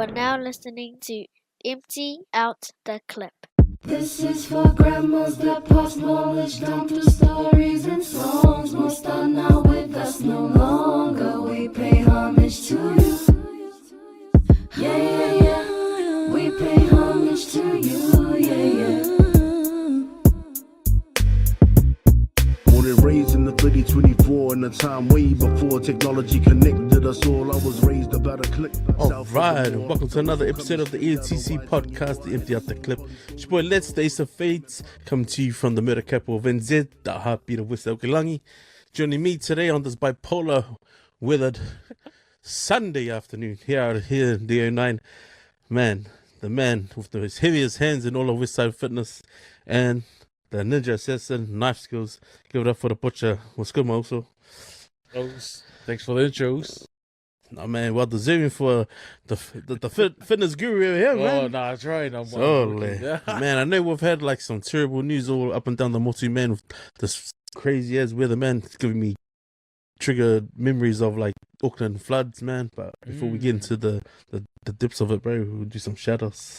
are now listening to Empty Out the Clip. This is for grandmas that pass knowledge down through stories and songs. Most are now with us no longer. We pay homage to you. Yeah, yeah, yeah. We pay homage to you. Yeah, yeah. Born and raised in the 2024 in a time way before technology connected us all. I was raised about a click. Alright, and welcome to another episode of the ENTC podcast, the Empty Out the Clip. It's your boy Leti, the Ace of Fates, coming to you from the murder capital of NZ, the heartbeat of West Okelangi. Joining me today on this bipolar weathered Sunday afternoon here in the 09. Man, the man with the heaviest hands in all of Westside Fitness and the ninja assassin, knife skills. Give it up for the butcher. What's good, Moso? Thanks for the intros. No, man, well deserving for the fitness guru over here, man. Oh, no, that's right. Man, I know we've had like some terrible news all up and down the Motu, man, with this crazy ass weather, man. It's giving me triggered memories of like Auckland floods, man. But before we get into the depths of it, bro, we'll do some shoutouts.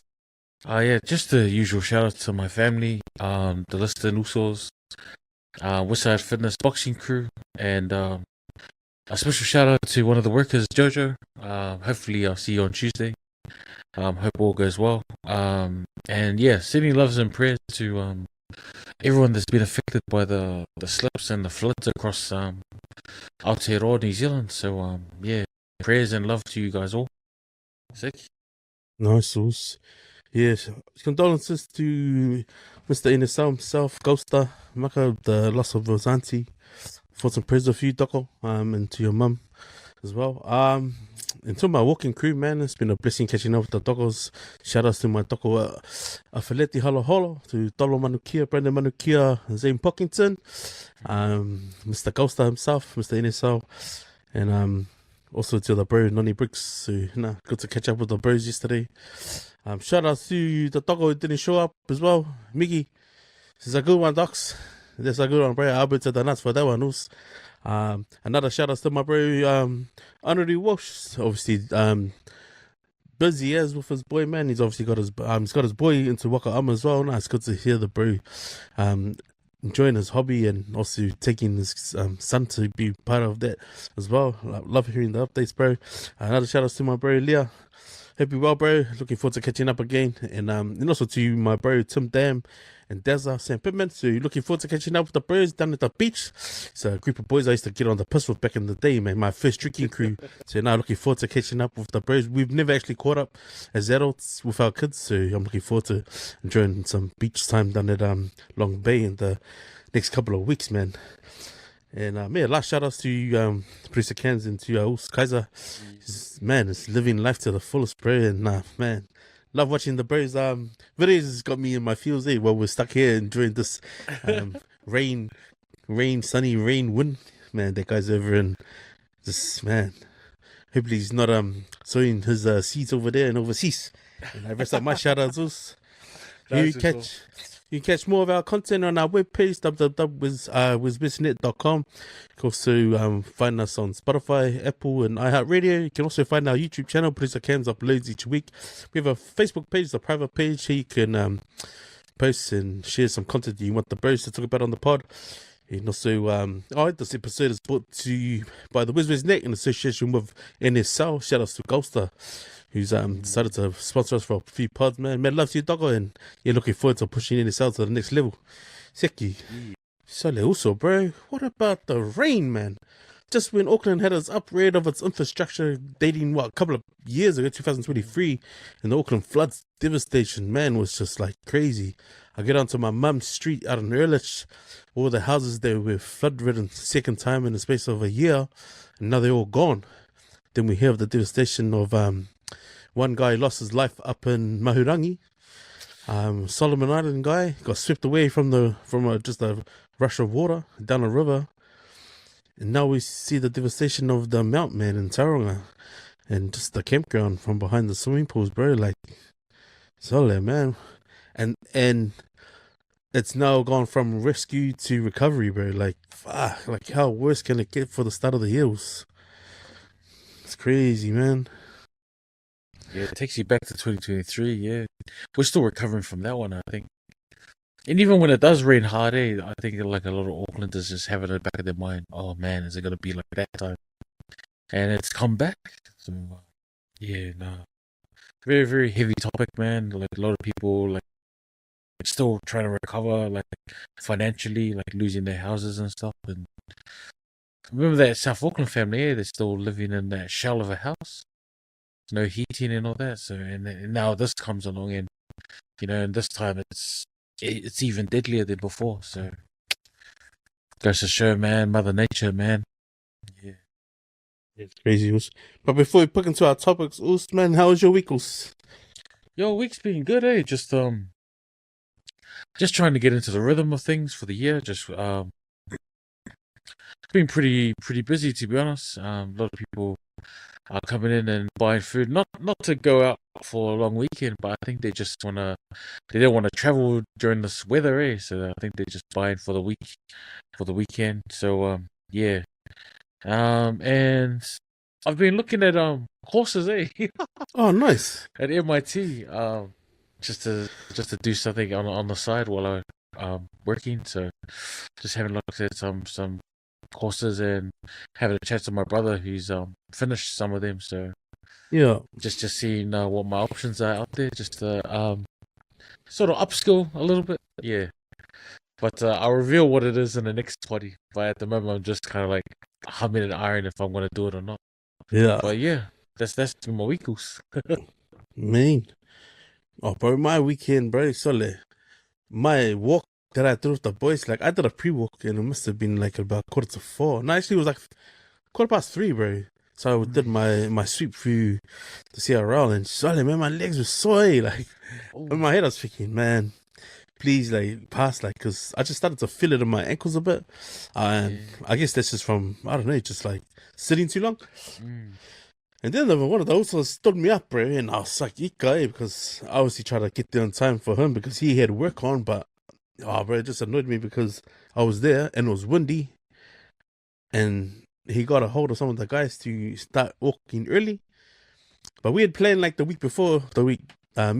Yeah, just the usual shout out to my family, the listed usos, Westside Fitness boxing crew, and a special shout out to one of the workers, Jojo. Hopefully I'll see you on Tuesday. Hope all goes well. And yeah, sending loves and prayers to everyone that's been affected by the slips and the floods across Aotearoa, New Zealand. So yeah, prayers and love to you guys all. Sick. Nice sauce. Yes, condolences to Mr. Inesau himself, Ghoster, Maka, the loss of his auntie. Thoughts and prayers of you, Doko, and to your mum as well. And to my walking crew, man, it's been a blessing catching up with the Dokos. Shout outs to my Doko Leti Halo Holo, to Tolo Manukia, Brendan Manukia, Zane Pockington, Mr. Ghoster himself, Mr. Inesau, and also to the bro, Noni Briggs. So, good to catch up with the bros yesterday. Shout out to the dog who didn't show up as well, Miggy. This is a good one, Docs. This is a good one, bro. I'll be to the nuts for that one. Another shout out to my bro, Honorary Walsh. Obviously, busy as with his boy, man. He's obviously got his boy into Waka as well. It's good to hear the bro enjoying his hobby and also taking his son to be part of that as well. Love hearing the updates, bro. Another shout out to my bro, Leah. Hope you well, bro. Looking forward to catching up again. And also to my bro, Tim Dam and Deza St. Pittman. So looking forward to catching up with the bros down at the beach. It's a group of boys I used to get on the piss with back in the day, man. My first drinking crew. So now looking forward to catching up with the bros. We've never actually caught up as adults with our kids. So I'm looking forward to enjoying some beach time down at Long Bay in the next couple of weeks, man. And yeah, last shout outs to Producer Cans and to Us Kaiser. Man, it's living life to the fullest, bro. And man, love watching the bros. Videos got me in my feels, while we're stuck here enjoying this sunny rain, wind. Man, that guy's over in this, man. Hopefully he's not sowing his seeds over there and overseas. And I rest up my shout outs. You can catch more of our content on our webpage, www.weswes.com. You can also find us on Spotify, Apple, and iHeartRadio. You can also find our YouTube channel, Producer Cams uploads each week. We have a Facebook page, a private page. Here you can post and share some content you want the bros to talk about on the pod. And also, this episode is brought to you by the WesWes Net in association with NSL. Shout outs to Ghoster, who's decided to sponsor us for a few pods, man. Man, love to you, Doggo, and you're looking forward to pushing NSL to the next level. Seki. So also, bro, what about the rain, man? Just when Auckland had its upgrade of its infrastructure dating, a couple of years ago, 2023, and the Auckland floods devastation, man, was just like crazy. I get onto my mum's street out in Ehrlich. All the houses there were flood-ridden second time in the space of a year, and now they're all gone. Then we hear of the devastation of one guy lost his life up in Mahurangi. Solomon Island guy got swept away from just a rush of water down a river. And now we see the devastation of the Mount, man, in Tauranga. And just the campground from behind the swimming pools, bro. Like, solid, man. And it's now gone from rescue to recovery, bro. Like, fuck, like how worse can it get for the start of the hills? It's crazy, man. Yeah, it takes you back to 2023. Yeah, we're still recovering from that one, I think. And even when it does rain hard, I think like a lot of Aucklanders just have it in the back of their mind. Oh man, is it gonna be like that time? And it's come back. So yeah, no, very very heavy topic, man. Like a lot of people like still trying to recover, like financially, like losing their houses and stuff. And remember that South Auckland family? They're still living in that shell of a house, no heating and all that. So and now this comes along, and and this time it's even deadlier than before. So goes to show, man, Mother Nature, man. Yeah. It's crazy, Us. But before we put into our topics, Us, man, how was your week, Us? Yo, week's been good, eh? Just trying to get into the rhythm of things for the year. Just been pretty busy, to be honest. A lot of people are coming in and buying food, not to go out for a long weekend, but I think they don't want to travel during this weather, eh? So I think they're just buying for the weekend. So yeah, and I've been looking at courses, eh? Oh, nice. At MIT, just to do something on the side while I'm working. So just having looked at some courses and having a chat to my brother who's finished some of them. So Yeah. just seeing what my options are out there, just to sort of upskill a little bit. Yeah, but I'll reveal what it is in the next party. But at the moment, I'm just kind of like humming and iron if I'm gonna do it or not. Yeah. But yeah, that's been my weekos. Man. Oh, bro, my weekend, bro, solid. My walk that I did with the boys, like, I did a pre-walk, and it must have been, like, about 4:45. No, actually, it was, like, 3:15, bro. So I did my sweep through the CRL, and solid, man, my legs were sore, like, in my head I was thinking, man, please, like, pass, like, because I just started to feel it in my ankles a bit. And I guess that's just from, I don't know, just, like, sitting too long. And then one of the also stood me up, bro, and I was like, Ika, because I obviously tried to get there on time for him because he had work on, but, oh, bro, it just annoyed me because I was there and it was windy, and he got a hold of some of the guys to start walking early. But we had planned, like, the week before, me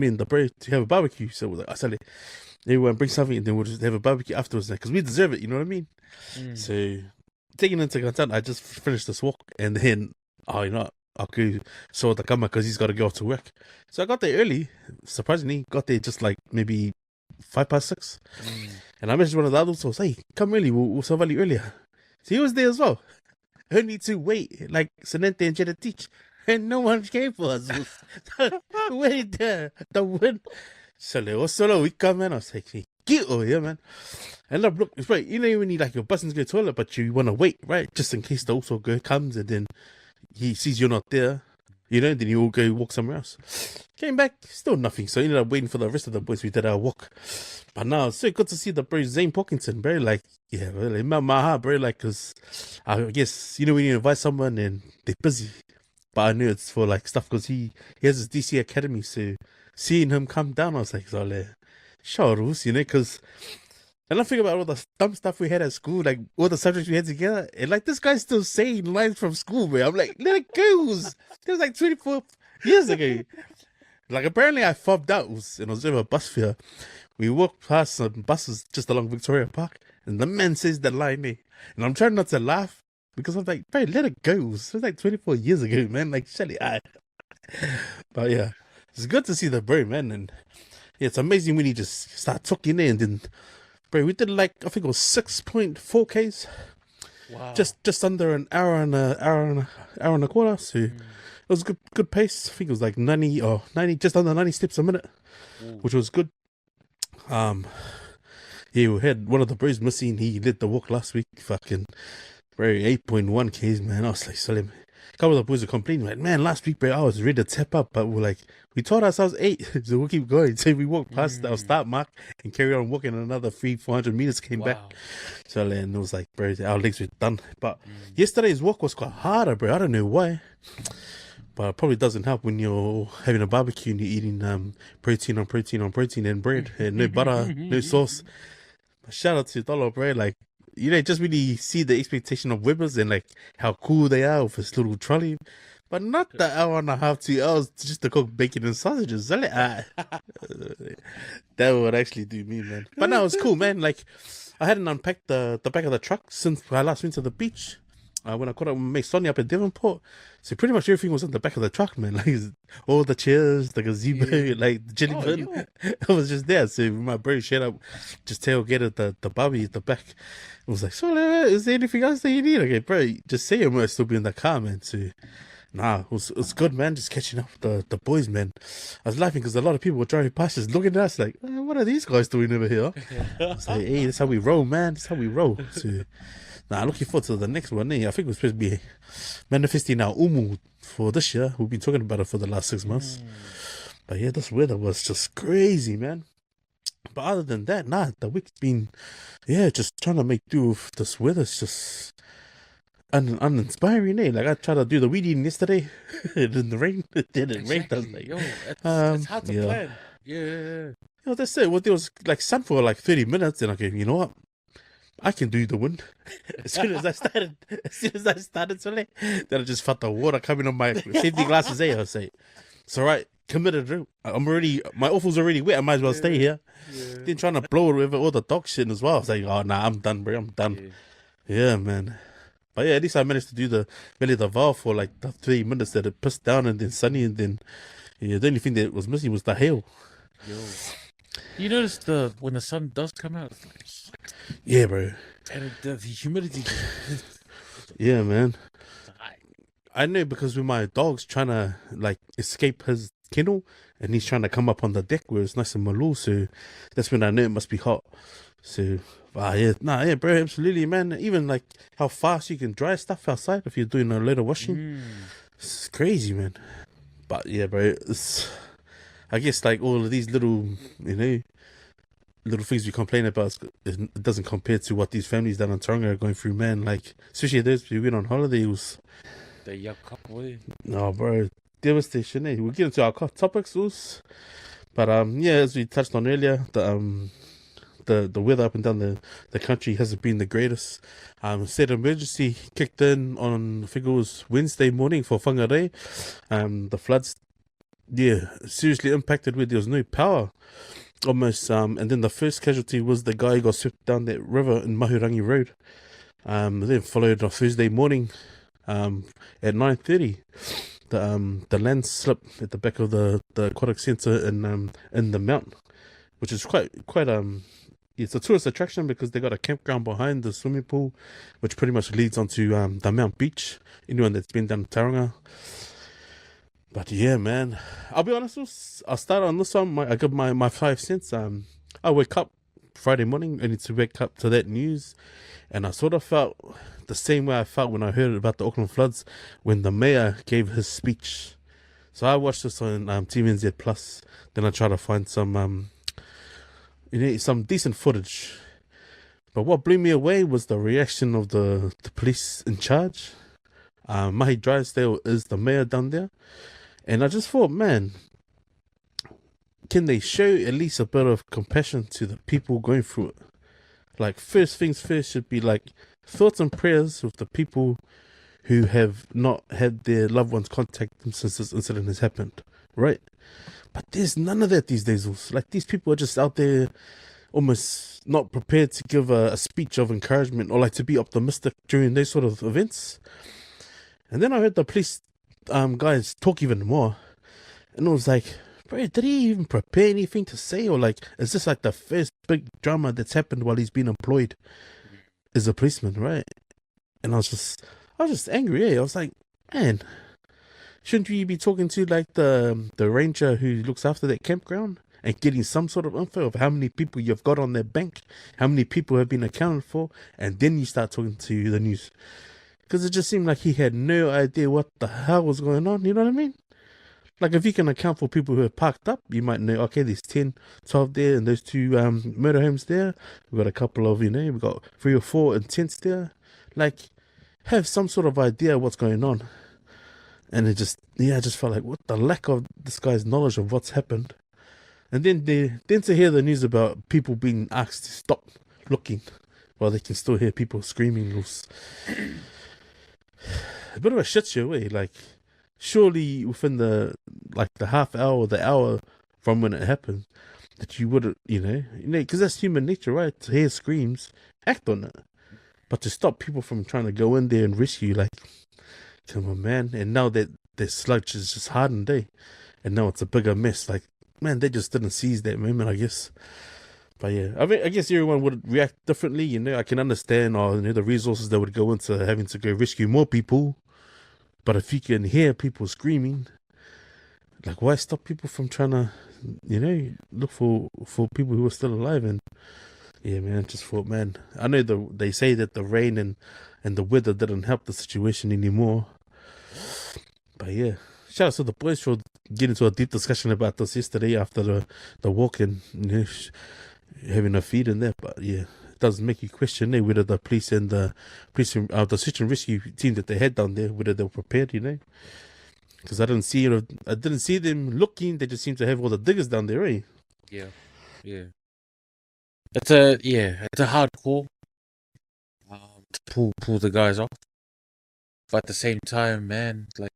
and the bro, to have a barbecue. So we're like, I said, everyone bring something and then we'll just have a barbecue afterwards, because we deserve it, you know what I mean? So, taking into account, I just finished this walk, and then, oh, you know, I'll go saw the camera because he's got to go off to work. So I got there early, surprisingly, got there just like maybe 6:05. And I messaged one of the adults, I was like, hey, come early, we'll survive you earlier. So he was there as well. Only to wait, like Senente and Jeddah teach. And no one came for us. Wait there, the wind. So it was solo week, man. I was like, hey, get over here, man. And look, it's right. You know when you like your buzzing to go to the toilet, but you want to wait, right? Just in case the also girl comes and then he sees you're not there, then he will go walk somewhere else. Came back, still nothing. So I ended up waiting for the rest of the boys. We did our walk. But now it's so good to see the bro Zane Pockinson, bro. Like, yeah, really, it melt my heart, bro. Like, because I guess, when you invite someone and they're busy. But I knew it's for like stuff because he has his DC Academy. So seeing him come down, I was like, Shoutouts, because. And I think about all the dumb stuff we had at school, like all the subjects we had together, and like this guy's still saying lines from school, bro. I'm like, let it go. It was like 24 years ago. Like apparently I fobbed out and I was over a bus fare. We walked past some buses just along Victoria Park, and the man says that line there. And I'm trying not to laugh because I'm like, bro, let it go. It was like 24 years ago, man. Like, shut it out. But yeah, it's good to see the bro, man. And yeah, it's amazing when you just start talking there and then. Bro, we did like, I think it was 6.4 Ks. Wow. Just under an hour and a quarter. So it was a good pace. I think it was like 90, just under 90 steps a minute, which was good. Yeah, we had one of the bros missing. He led the walk last week. Fucking, bro, 8.1 Ks, man. I was like, Salim. A couple of the boys were complaining, like, man, last week, bro, I was ready to tap up, but we told ourselves 8, so we'll keep going. So we walked past our start mark and carried on walking another 400 meters, came back. So then it was like, bro, our legs were done. But yesterday's walk was quite harder, bro. I don't know why. But it probably doesn't help when you're having a barbecue and you're eating protein on protein on protein and bread and no butter, no sauce. But shout out to Dollar, bro. Like, just really see the expectation of Webbers and like how cool they are with this little trolley. But not the hour and a half, 2 hours just to cook bacon and sausages. That would actually do me, man. But no, it was cool, man. Like, I hadn't unpacked the back of the truck since I last went to the beach. When I caught up with my Sonny up in Devonport. So pretty much everything was in the back of the truck, man. Like, all the chairs, the gazebo, like the jelly bin. It was just there. So my bro shared up, just tailgated the barbie at the back. It was like, so is there anything else that you need? Okay, bro, just say it might still be in the car, man. So nah, it was good, man. Just catching up with the boys, man. I was laughing because a lot of people were driving past us looking at us like, what are these guys doing over here? I was like, hey, that's how we roll, man. That's how we roll. So nah, looking forward to the next one. I think we're supposed to be manifesting our umu for this year. We've been talking about it for the last 6 months. But yeah, this weather was just crazy, man. But other than that, nah, the week's been, just trying to make do with this weather. It's just uninspiring, eh? Like, I tried to do the weed eating yesterday. It didn't rain. It didn't rain. I was like, It's hard to plan. Yeah. That's it. Well, there was like sun for like 30 minutes. And okay, you know what? I can do the wind. As soon as I started, Sole, then I just felt the water coming on my safety glasses. I was like, it's all right. Committed. My offal's already wet. I might as well stay here. Then trying to blow it with all the dog shit as well. I was like, oh, nah, I'm done, bro. I'm done. Yeah, man. But yeah, at least I managed to do the valve for like the 3 minutes that it pissed down and then sunny and then, the only thing that was missing was the hail. You notice when the sun does come out, it's like, yeah, bro. And the humidity. Yeah, man. I know because with my dog's trying to like escape his kennel and he's trying to come up on the deck where it's nice and maloo, so that's when I know it must be hot. So, bro, absolutely, man. Even like how fast you can dry stuff outside if you're doing a lot of washing. It's crazy, man. But yeah, bro, I guess like all of these little, little things we complain about, it doesn't compare to what these families down in Tauranga are going through, man. Like, especially those who went on holiday, it was... The yuck boy. No, bro, devastation, eh? We'll get into our topics, but as we touched on earlier, the weather up and down the country hasn't been the greatest. State of emergency kicked in on, I think it was Wednesday morning for Whangarei. The floods, seriously impacted where there was no power. Almost, and then the first casualty was the guy who got swept down that river in Mahurangi Road. Then followed on Thursday morning, at 9:30, the landslip at the back of the aquatic centre in the mount, which is quite it's a tourist attraction because they got a campground behind the swimming pool, which pretty much leads onto the Mount Beach. Anyone that's been down to Tauranga. But yeah, man, I'll be honest, I'll start on this one. I give my 5 cents. I wake up Friday morning, I need to wake up to that news, and I sort of felt the same way I felt when I heard about the Auckland floods when the mayor gave his speech. So I watched this on TVNZ Plus. Then I tried to find some some decent footage. But what blew me away was the reaction of the police in charge. Mahi Drysdale is the mayor down there. And I just thought, man, can they show at least a bit of compassion to the people going through it? Like, first things first should be like thoughts and prayers with the people who have not had their loved ones contact them since this incident has happened, right? But there's none of that these days. Like, these people are just out there almost not prepared to give a speech of encouragement or like to be optimistic during those sort of events. And then I heard the police guys talk even more, and it was like, bro, did he even prepare anything to say? Or like, is this like the first big drama that's happened while he's been employed as a policeman, right? And I was just angry, I was like, man, shouldn't you be talking to like the ranger who looks after that campground and getting some sort of info of how many people you've got on their bank, how many people have been accounted for, and then you start talking to the news? Because it just seemed like he had no idea what the hell was going on, you know what I mean? Like, if you can account for people who are parked up, you might know, okay, there's 10, 12 there, and those 2 motorhomes there. We've got a couple of, we've got 3 or 4 tents there. Like, have some sort of idea what's going on. And it just, I just felt like, what the lack of this guy's knowledge of what's happened. And then to hear the news about people being asked to stop looking while they can still hear people screaming was a bit of a shit show, eh? Like, surely within the half hour or the hour from when it happened, that you would, because that's human nature, right? To hear screams, act on it. But to stop people from trying to go in there and rescue, like, come on, man. And now that their sludge is just hardened, and now it's a bigger mess. Like, man, they just didn't seize that moment, I guess. But yeah, I mean, I guess everyone would react differently. I can understand the resources that would go into having to go rescue more people. But if you can hear people screaming, like, why stop people from trying to, look for people who are still alive? And yeah, man, just thought, man, I know they say that the rain and the weather didn't help the situation anymore. But yeah, shout out to the boys for getting into a deep discussion about this yesterday after the walk and having a feed in there. But yeah, it does make you question whether the police and the search and rescue team that they had down there, whether they were prepared, because I didn't see them looking. They just seem to have all the diggers down there, eh? Yeah. It's a hard call to pull the guys off. But at the same time, man, like,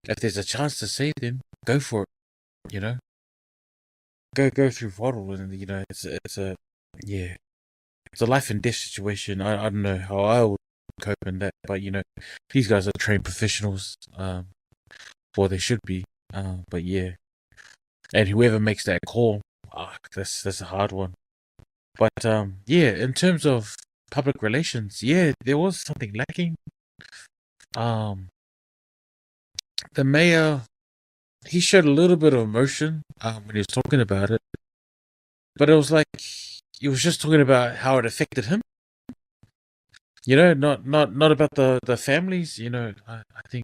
if there's a chance to save them, go for it. Go through throttle, and it's a life and death situation. I don't know how I would cope in that, but these guys are trained professionals, or they should be. But yeah, and whoever makes that call, that's a hard one. But in terms of public relations, there was something lacking. The mayor, he showed a little bit of emotion when he was talking about it, but it was like he was just talking about how it affected him. Not about the families. I think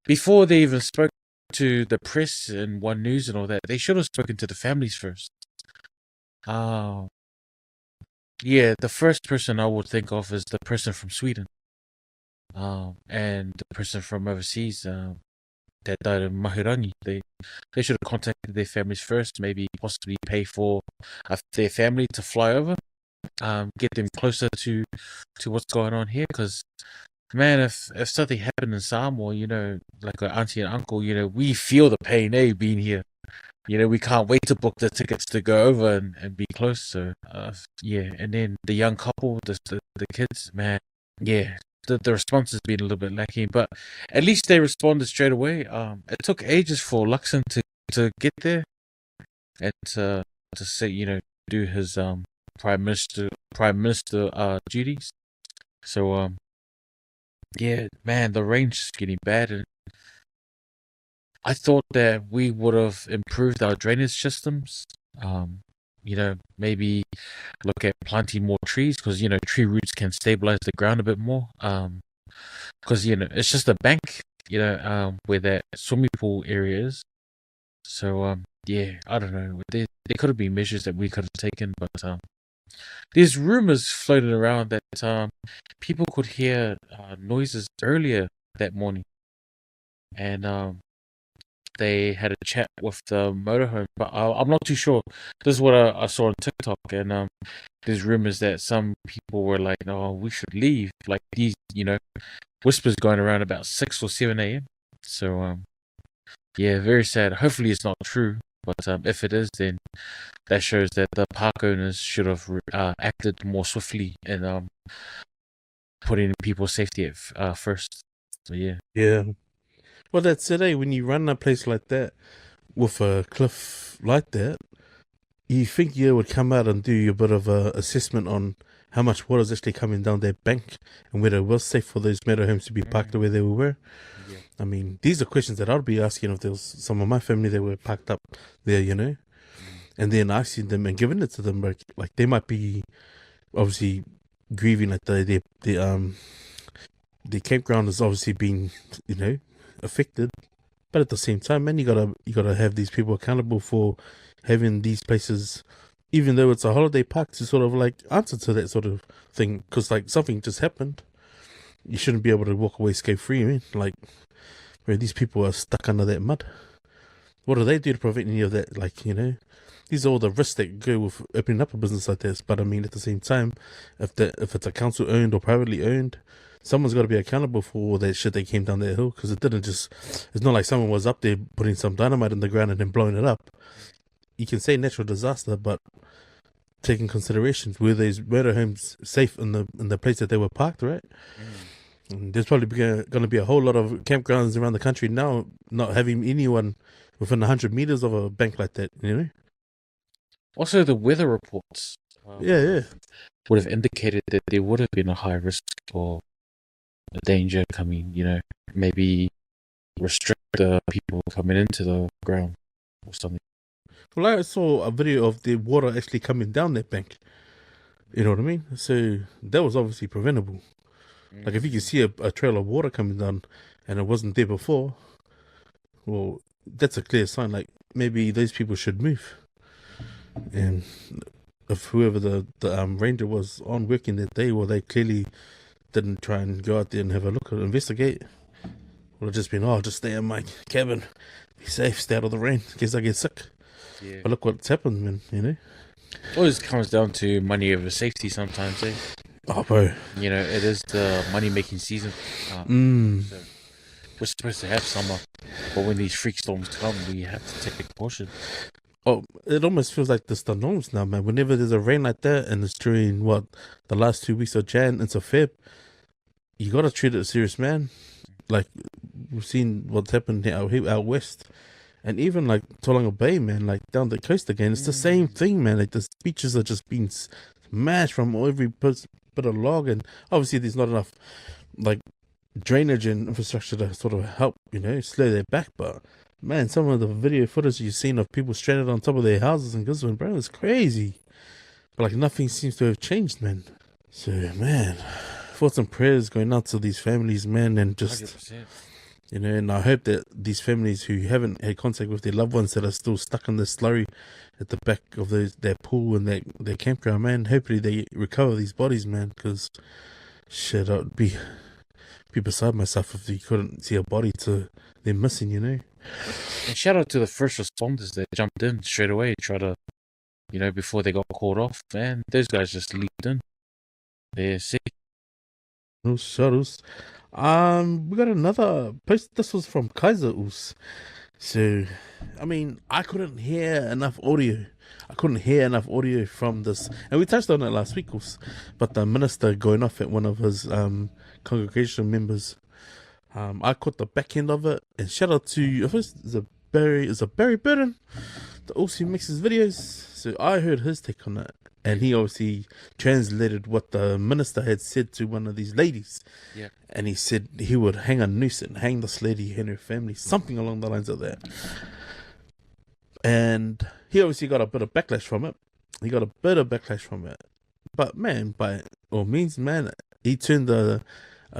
before they even spoke to the press and One News and all that, they should have spoken to the families first. The first person I would think of is the person from Sweden, and the person from overseas that died in Mahirangi. They should have contacted their families first, maybe possibly pay for their family to fly over, get them closer to what's going on here. Because, man, if something happened in Samoa, like our auntie and uncle, we feel the pain, being here. We can't wait to book the tickets to go over and be close. So, and then the young couple, the kids, man, the response has been a little bit lacking, but at least they responded straight away. It took ages for Luxon to get there and to say, do his prime minister duties. So man, the rain's just getting bad, and I thought that we would have improved our drainage systems. Maybe look at planting more trees, because tree roots can stabilize the ground a bit more. Because it's just a bank, where that swimming pool area is. So I don't know. There could have been measures that we could have taken, but there's rumors floating around that people could hear noises earlier that morning, and they had a chat with the motorhome, but I'm not too sure. This is what I saw on TikTok, and there's rumors that some people were like, "Oh, we should leave." Like these, whispers going around about 6 or 7 a.m. So very sad. Hopefully, it's not true. But if it is, then that shows that the park owners should have acted more swiftly and putting people's safety at first. So yeah. Yeah. Well, that's it, when you run a place like that with a cliff like that, you think you would come out and do a bit of a assessment on how much water is actually coming down that bank and whether it was safe for those motorhomes to be parked the way they were. Yeah. I mean, these are questions that I'd be asking if there was some of my family that were parked up there, and then asking them and giving it to them. Like they might be obviously grieving that the campground is obviously being, affected, but at the same time, man, you gotta have these people accountable for having these places, even though it's a holiday park, to sort of like answer to that sort of thing, because like something just happened. You shouldn't be able to walk away scot-free, man. Like, where these people are stuck under that mud. What do they do to prevent any of that? Like, these are all the risks that go with opening up a business like this. But I mean, at the same time, if it's a council owned or privately owned, someone's got to be accountable for all that shit that came down that hill, because it didn't just. It's not like someone was up there putting some dynamite in the ground and then blowing it up. You can say natural disaster, but taking considerations, were these murder homes safe in the place that they were parked, right? And there's probably going to be a whole lot of campgrounds around the country now not having anyone within 100 meters of a bank like that, you know? Also, the weather reports Yeah. would have indicated that there would have been a high risk or a danger coming, you know, maybe restrict the people coming into the ground or something. Well, I saw a video of the water actually coming down that bank. You know what I mean? So that was obviously preventable. Like if you can see a trail of water coming down and it wasn't there before, well, that's a clear sign. Like maybe those people should move. And if whoever the ranger was on working that day, well, they clearly didn't try and go out there and have a look or investigate. Would have just been, oh, just stay in my cabin, be safe, stay out of the rain, in case I get sick. Yeah. But look what's happened, man, you know? Always comes down to money over safety sometimes, eh? Oh, bro. You know, it is the money-making season. So we're supposed to have summer, but when these freak storms come, we have to take caution. Oh, it almost feels like the norms now, man. Whenever there's a rain like that and it's during, the last 2 weeks of Jan into Feb, you got to treat it serious, man. Like, we've seen what's happened out west. And even like Tauranga Bay, man, like down the coast again, it's the same thing, man. Like the beaches are just being smashed from every bit of log, and obviously there's not enough like drainage and infrastructure to sort of help, you know, slow that back. But man, some of the video footage you've seen of people stranded on top of their houses in Gisborne, bro, it's crazy. But like nothing seems to have changed, man. So man, thoughts and prayers going out to these families, man, and just 100%. you know, and I hope that these families who haven't had contact with their loved ones that are still stuck in the slurry at the back of their pool and their campground, man, hopefully they recover these bodies, man, because shit, I'd be beside myself if you couldn't see a body to they're missing, you know. And shout out to the first responders that jumped in straight away, try to, you know, before they got called off, man. Those guys just leaped in. They're sick. No Shoutouts. We got another post. This was from Kaiser Us. So, I mean, I couldn't hear enough audio. From this, and we touched on it last week, but the minister going off at one of his congregation members. I caught the back end of it, and shout out to Barry Burden, the also mixes videos. So I heard his take on it, and he obviously translated what the minister had said to one of these ladies. Yeah. And he said he would hang a noose and hang this lady and her family, something along the lines of that. And he obviously got a bit of backlash from it. But man, by all means, man, he turned a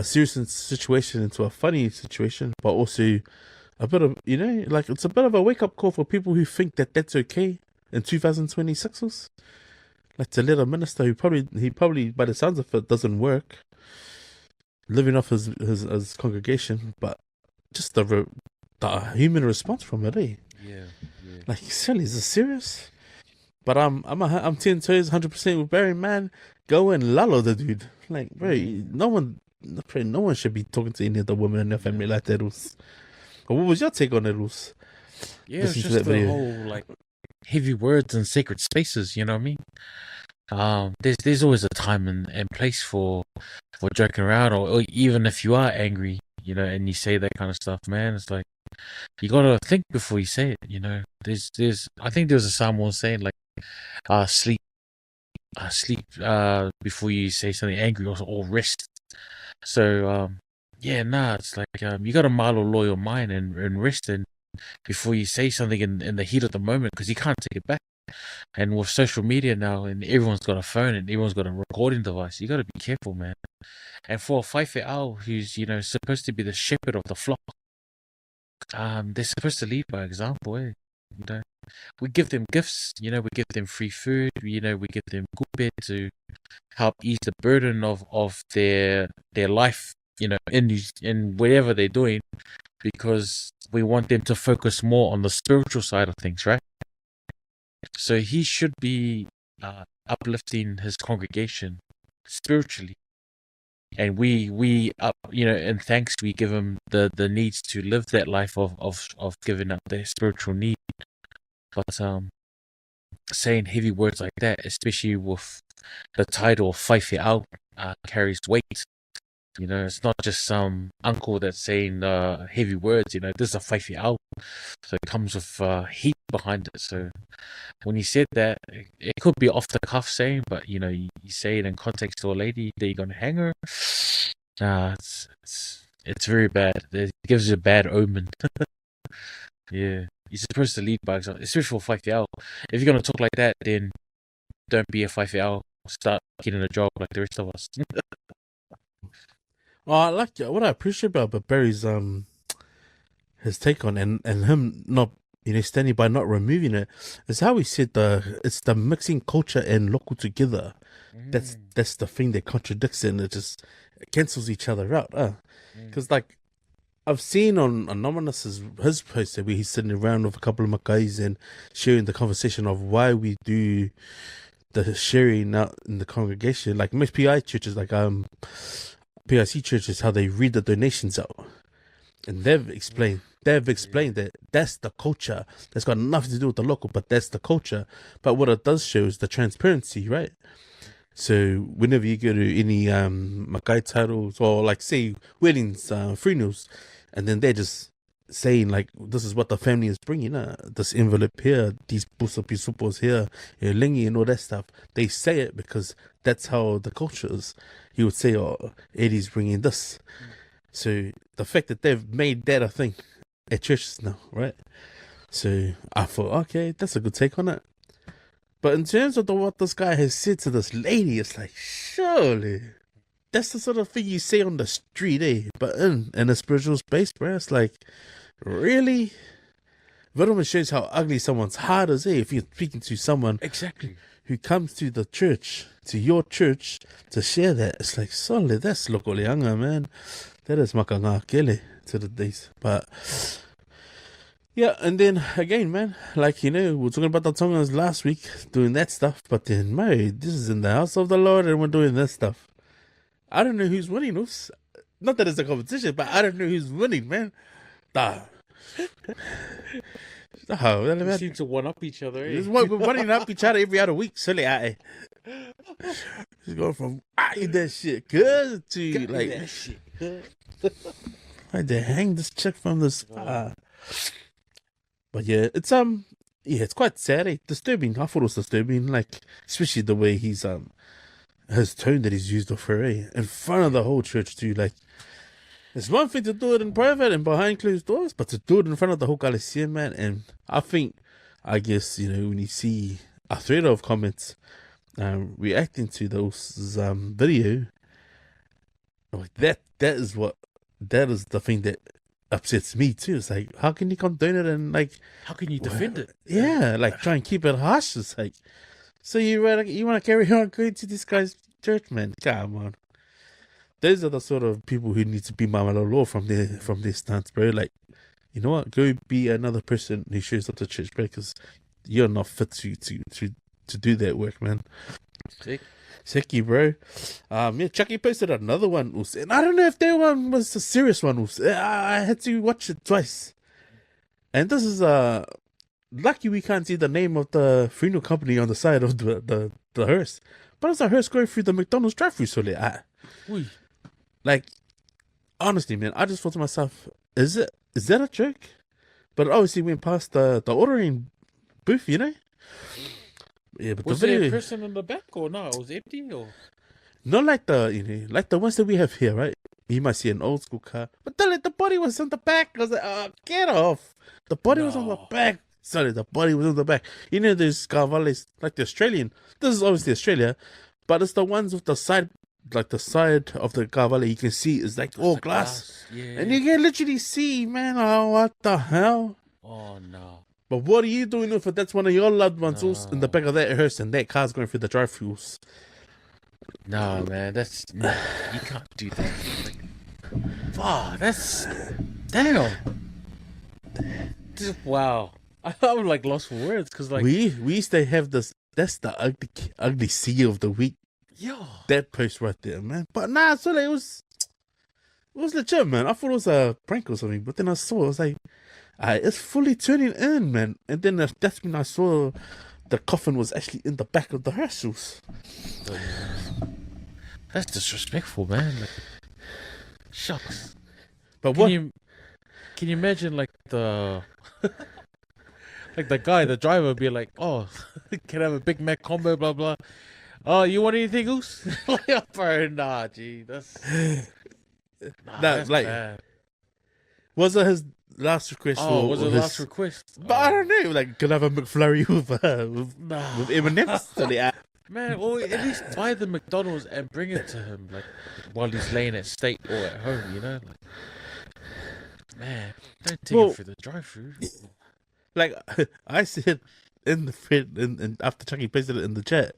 serious situation into a funny situation, but also a bit of, you know, like it's a bit of a wake-up call for people who think that that's okay in 2026. Like to let a minister who probably by the sounds of it doesn't work, living off his congregation, but just the human response from it, eh? Yeah. Like, silly, is this serious? But I'm 10 toes, 100% with Barry, man. Go and lullo the dude. Like, bro, no one should be talking to any other woman in their family like that. But what was your take on it, Rus? Yeah, it's just the whole like heavy words and sacred spaces. You know what I mean? There's always a time and place for joking around, or even if you are angry, you know, and you say that kind of stuff, man. It's like you gotta think before you say it. You know, there's I think there was a Samoan saying like, sleep before you say something angry, or rest. So it's like you gotta malo your mind and rest and before you say something in the heat of the moment, because you can't take it back. And with social media now, and everyone's got a phone and everyone's got a recording device, you gotta be careful, man. And for Faifeau, who's, you know, supposed to be the shepherd of the flock, they're supposed to lead by example, eh? You know, we give them gifts, you know, we give them free food, you know, we give them kupe to help ease the burden of their life, you know, in whatever they're doing, because we want them to focus more on the spiritual side of things, right? So he should be uplifting his congregation spiritually, and we in thanks we give them the needs to live that life of giving up their spiritual need. But saying heavy words like that, especially with the title Faifeau, carries weight. It's not just some uncle that's saying heavy words. This is a Faifeau, so it comes with heat behind it. So when he said that, it could be off the cuff saying, but you say it in context to a lady that you're gonna hang her. Nah, it's very bad. It gives you a bad omen. Yeah, you're supposed to lead by example, especially for Faifeau. If you're gonna talk like that, then don't be a Faifeau. Start getting a job like the rest of us. Oh, I like what I appreciate about Barry's his take on and him not standing by not removing it is how he said it's the mixing culture and local together. That's the thing that contradicts it and it just cancels each other out. Because like I've seen on Anonymous his post where he's sitting around with a couple of my guys and sharing the conversation of why we do the sharing out in the congregation, like most PI churches, like PIC churches, how they read the donations out, and they've explained that that's the culture. That's got nothing to do with the local, but that's the culture. But what it does show is the transparency, right? So whenever you go to any Makai titles or like say weddings, funerals, and then they're just saying like this is what the family is bringing, this envelope here, these pusapis here, lingi and all that stuff. They say it because that's how the culture is. You would say, oh, Eddie's bringing this. So the fact that they've made that a thing at churches now, right? So I thought, okay, that's a good take on it. But in terms of what this guy has said to this lady, it's like, surely that's the sort of thing you say on the street, But in a spiritual space, bro, it's like, really? It shows how ugly someone's heart is, if you're speaking to someone Exactly. who comes to the church, to your church, to share that. It's like, solid, that's lokolianga, man. That is makanga kele to the days. But yeah, and then again, man, like, we were talking about the Tongans last week doing that stuff, but then, mate, this is in the house of the Lord and we're doing that stuff. I don't know who's winning, Oofs. Not that it's a competition, but I don't know who's winning, man. We seem to one up each other. We're running up each other every other week. Silly, She's going from that shit good to like that shit. like they hang this chick from this. But yeah, it's quite sad. Disturbing. I thought it was disturbing, like especially the way he's his tone that he's used of her in front of the whole church too. Like it's one thing to do it in private and behind closed doors, but to do it in front of the whole Galician, man. And I guess when you see a thread of comments reacting to those video, like that is the thing that upsets me too. It's like, how can you condone it and like how can you defend it? Yeah, like try and keep it harsh. It's like, so you want to carry on going to this guy's church, man? Come on. Those are the sort of people who need to be mamalolo from their stance, bro. Like, you know what? Go be another person who shows up to church, bro, because you're not fit to do that work, man. Sicky, bro. Yeah, Chucky posted another one, and I don't know if that one was a serious one. I had to watch it twice, and this is lucky we can't see the name of the funeral company on the side of the hearse, but it's a hearse going through the McDonald's drive-thru, so like, honestly, man, I just thought to myself, is that a joke? But it obviously went past the ordering booth, Yeah, but was there a person in the back or no? It was empty or not like like the ones that we have here, right? You might see an old school car, but the body was on the back. I was like, oh, get off! The body was on the back. Sorry, the body was on the back. There's carvales like the Australian. This is obviously Australia, but it's the ones with the side. Like the side of the carvale, you can see is like all glass. Yeah. And you can literally see, man. Oh, what the hell? Oh no! But what are you doing if that's one of your loved ones in the back of that hearse and that car's going through the drive-thrus? No, man, you can't do that. That's damn. Wow, I'm lost for words because we used to have this. That's the ugly sea of the week. Yo. That post right there, man. But nah, so it was legit, man. I thought it was a prank or something, but then I saw, I was like, it's fully turning in, man. And then that's when I saw the coffin was actually in the back of the hearse. That's disrespectful, man. Like, shucks. But Can you imagine like the like the driver be like, oh, can I have a Big Mac combo, blah blah. Oh, you want anything else? Like, bro, nah, gee, that's that's like, bad. was it his last request? Oh, was it last request? But I don't know. Like, can I have a McFlurry with Nah, with M&M's? So man, or at least buy the McDonald's and bring it to him, like while he's laying at state or at home, you know. Like, man, don't take it through the drive-thru. Like I said in the thread, and after Chucky pasted it in the chat.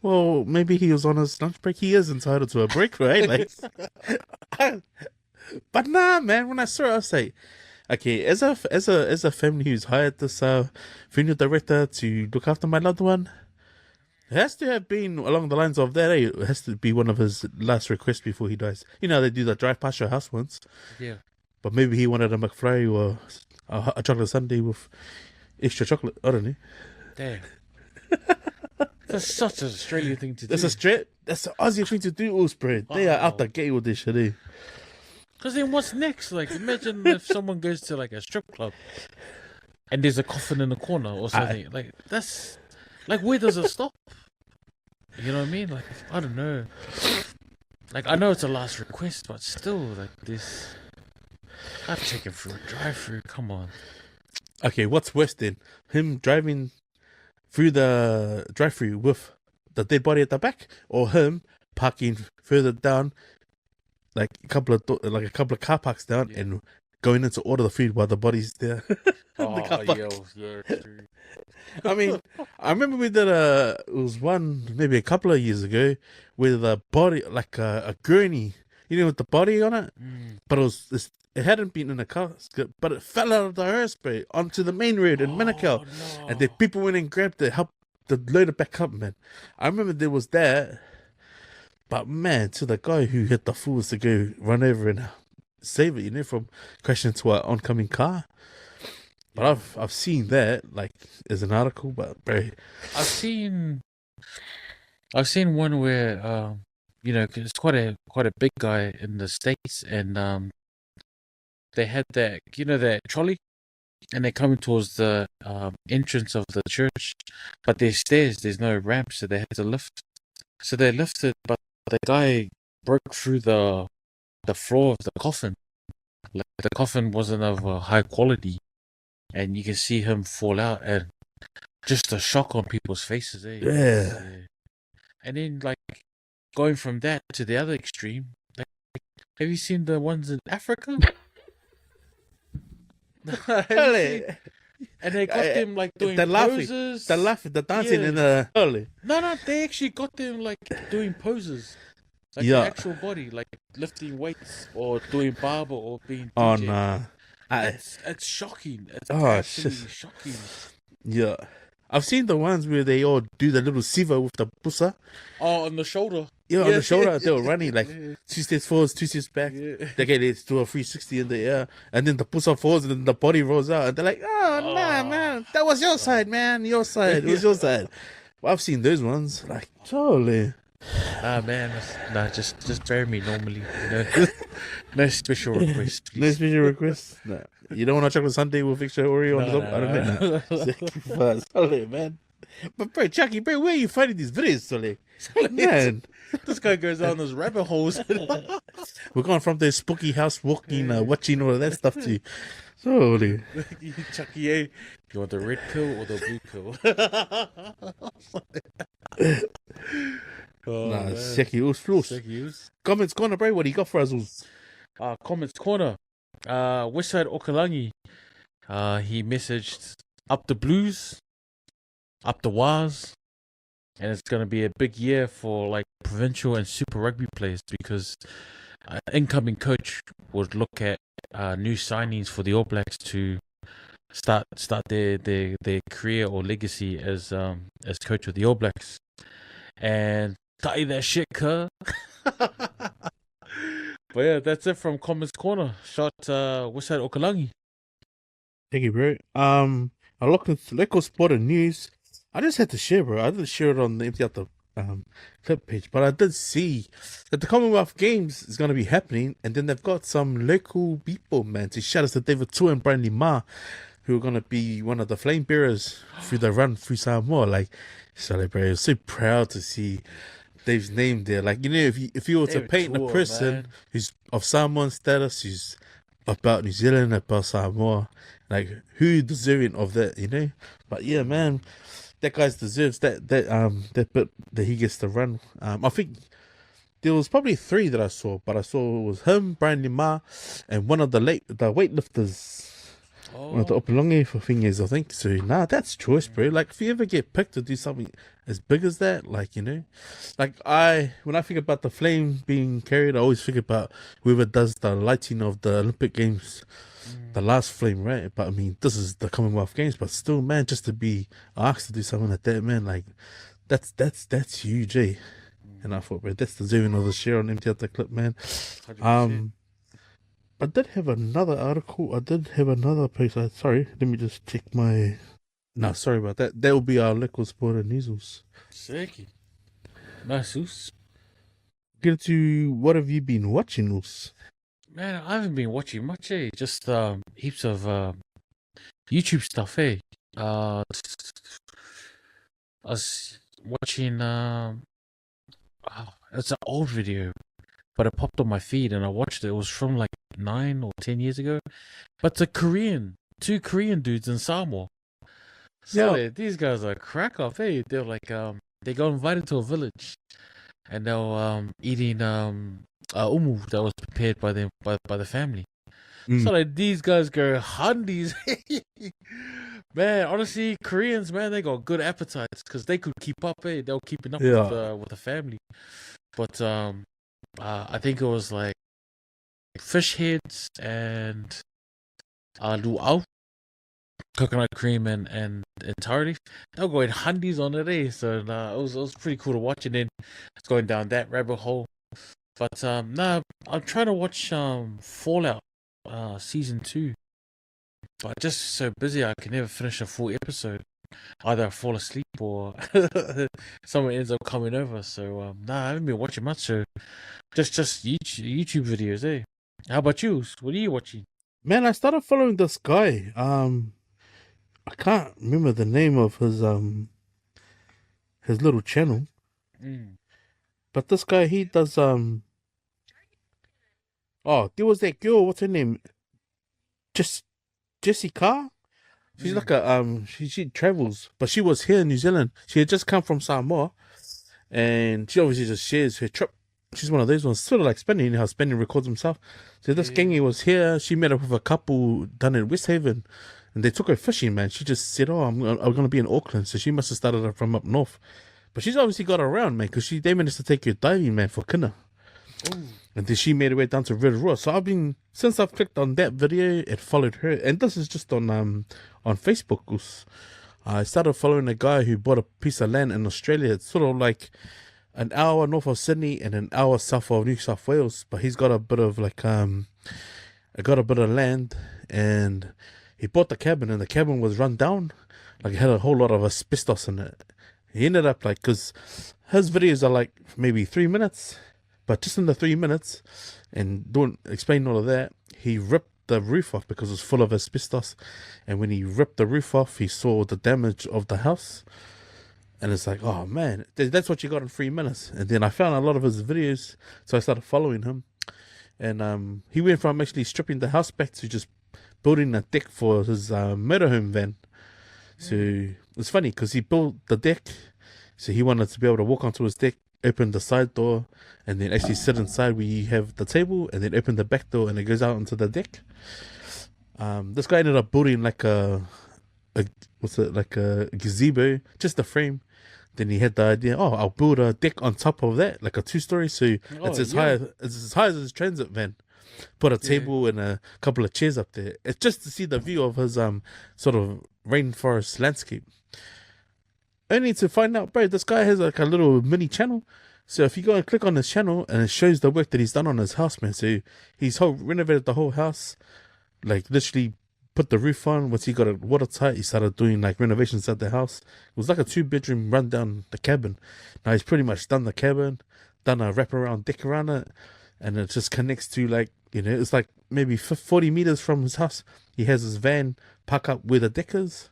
Well, maybe he was on his lunch break. He is entitled to a break, right? Like, but nah, man. When I saw it, I was like, okay, as a family who's hired this funeral director to look after my loved one, it has to have been along the lines of that. It has to be one of his last requests before he dies. You know, they do the drive past your house once. Yeah. But maybe he wanted a McFlurry or a chocolate sundae with extra chocolate. I don't know. Damn. That's such an Australian thing to do. That's an Aussie thing to do, Osprey. They are out the gate with this shit, eh? Because then what's next? Like, imagine if someone goes to like a strip club and there's a coffin in the corner or something. Like, that's like, where does it stop? You know what I mean? Like, I don't know. Like, I know it's a last request, but still, like, this. I'd take it through a drive-thru. Come on. Okay, what's worse then? Him driving through the drive-thru with the dead body at the back, or him parking further down, like a couple of car parks down, and going in to order the food while the body's there. In the car park. Yeah, true. I mean, I remember we did it was one maybe a couple of years ago with a body like a gurney, you know, with the body on it, but it hadn't been in a casket, but it fell out of the hearse bay onto the main road in Manukau. No. And then people went and grabbed it, helped to load it back up, man. I remember there was that. But man, to the guy who had the fools to go run over and save it, you know, from crashing into an oncoming car. But I've seen that, like, as an article, but bro. I've seen one where you know, 'cause it's quite a big guy in the States, and they had that, you know, that trolley, and they're coming towards the entrance of the church, but there's stairs, there's no ramp, so they had to lift. So they lifted, but the guy broke through the floor of the coffin. Like, the coffin wasn't of a high quality, and you can see him fall out, and just a shock on people's faces. Eh? Yeah. And then, like, going from that to the other extreme, like, have you seen the ones in Africa? Really? And they got them like doing poses. The dancing in the early. No, they actually got them like doing poses. Like the actual body, like lifting weights or doing barber or being DJ. Oh nah. It's shocking. It's absolutely shocking. Yeah. I've seen the ones where they all do the little siva with the bussa. Oh, on the shoulder. Yeah, on the shoulder. They were running like 2 steps forwards, 2 steps back. Yeah. They get it to a 360 in the air. And then the bussa falls and then the body rolls out. And they're like, oh, nah, man. That was your side, man. Your side. It was your side. Well, I've seen those ones. Like, totally. Nah, man. Just bury me normally. You know? No special request. Please. No special request? Nah. You don't want a chocolate sundae with extra Oreo on the top? I don't know. Solid, man. But bro, Chucky, bro, where are you finding these videos, Solid? Man. This guy goes down those rabbit holes. We're going from the spooky house walking, watching all of that stuff to Solid. Chucky, eh? You want the red pill or the blue pill? Nah, Chucky, it was floss. Comments corner, bro, what do you got for us? Comments corner. Westside Okalangi, he messaged up the Blues, up the Waz, and it's going to be a big year for like provincial and super rugby players because incoming coach would look at new signings for the All Blacks to start their career or legacy as coach of the All Blacks. And Tie that shit, cuh. But yeah, that's it from Comments Corner. Shot Westside Okalangi. Thank you, bro. I looked at local sport and news. I just had to share, bro. I didn't share it on the Empty Out the clip page, but I did see that the Commonwealth Games is going to be happening, and then they've got some local people, man. To shout out to David Tu and Brian Lima, who are going to be one of the flame bearers through the run through Samoa. Like, celebrate. I was so proud to see Dave's name there. Like, you know, if you were to David paint a Tua, person man. who's of Samoan status, who's about New Zealand, about Samoa, like who deserving of that, you know? But yeah, man, that guy deserves that bit that he gets to run. I think there was probably 3 that I saw, but I saw it was him, Brian Lima, and one of the weightlifters. One of the Opalongi for fingers, I think. So nah, that's choice, bro. Like if you ever get picked to do something as big as that, like, you know, like when I think about the flame being carried, I always think about whoever does the lighting of the Olympic Games, the last flame, right? But I mean, this is the Commonwealth Games, but still, man, just to be asked to do something like that, man, like that's huge, eh? And I thought, bro, that's deserving of the share on Empty Out the Clip, man. 100%. I did have another article. I did have another place. Sorry, let me just check my. No, sorry about that. That will be our local sport and news. Sick. Nice, Oos. Get to what have you been watching, Oos? Man, I haven't been watching much, eh? Just heaps of YouTube stuff, eh? I was watching it's an old video, but it popped on my feed and I watched it. It was from like 9 or 10 years ago. But the two Korean dudes in Samoa. So Yeah. these guys are crack off, eh? They're like they got invited to a village and they were eating umu that was prepared by them by the family. So like these guys go hundies. Man, honestly, Koreans, man, they got good appetites because they could keep up, eh? They were keeping up with the family. But I think it was like fish heads and luau, coconut cream and taro leaf. They were going hundies on it, eh? So it was pretty cool to watch. And then it's going down that rabbit hole. But I'm trying to watch Fallout season 2. But just so busy I can never finish a full episode. Either I fall asleep or someone ends up coming over. So I haven't been watching much. So just YouTube videos, eh? How about you? What are you watching? Man, I started following this guy. I can't remember the name of his little channel. But this guy, he does oh, there was that girl, what's her name? Jessica? She's like a she travels, but she was here in New Zealand. She had just come from Samoa, and she obviously just shares her trip. She's one of those ones, sort of like Spinning, you know how Spinning records himself. So this gangy was here. She met up with a couple down in West Haven, and they took her fishing. Man, she just said, "Oh, I'm gonna be in Auckland," so she must have started her from up north. But she's obviously got around, man, because they managed to take her diving, man, for kina. And then she made her way down to Rotorua. So since I've clicked on that video, it followed her. And this is just on Facebook. I started following a guy who bought a piece of land in Australia. It's sort of like an hour north of Sydney and an hour south of New South Wales. But he's got a bit of land, and he bought the cabin, and the cabin was run down. Like it had a whole lot of asbestos in it. He ended up because his videos are like maybe 3 minutes. But just in the 3 minutes, and explain all of that, he ripped the roof off because it was full of asbestos. And when he ripped the roof off, he saw the damage of the house. And it's like, oh man, that's what you got in 3 minutes. And then I found a lot of his videos, so I started following him. And he went from actually stripping the house back to just building a deck for his motorhome van. So it's funny because he built the deck, so he wanted to be able to walk onto his deck, open the side door, and then actually sit inside where you have the table, and then open the back door, and it goes out onto the deck. This guy ended up building like a gazebo, just a frame. Then he had the idea, I'll build a deck on top of that, like a 2-story, so it's as high as his transit van. Put a table and a couple of chairs up there. It's just to see the view of his sort of rainforest landscape. Only to find out, bro, this guy has like a little mini channel. So if you go and click on his channel, and it shows the work that he's done on his house, man. So he's renovated the whole house, like literally put the roof on. Once he got it watertight, he started doing like renovations at the house. It was like a 2-bedroom rundown the cabin. Now he's pretty much done the cabin, done a wraparound deck around it, and it just connects to like, it's like maybe 40 meters from his house. He has his van park up where the deck is.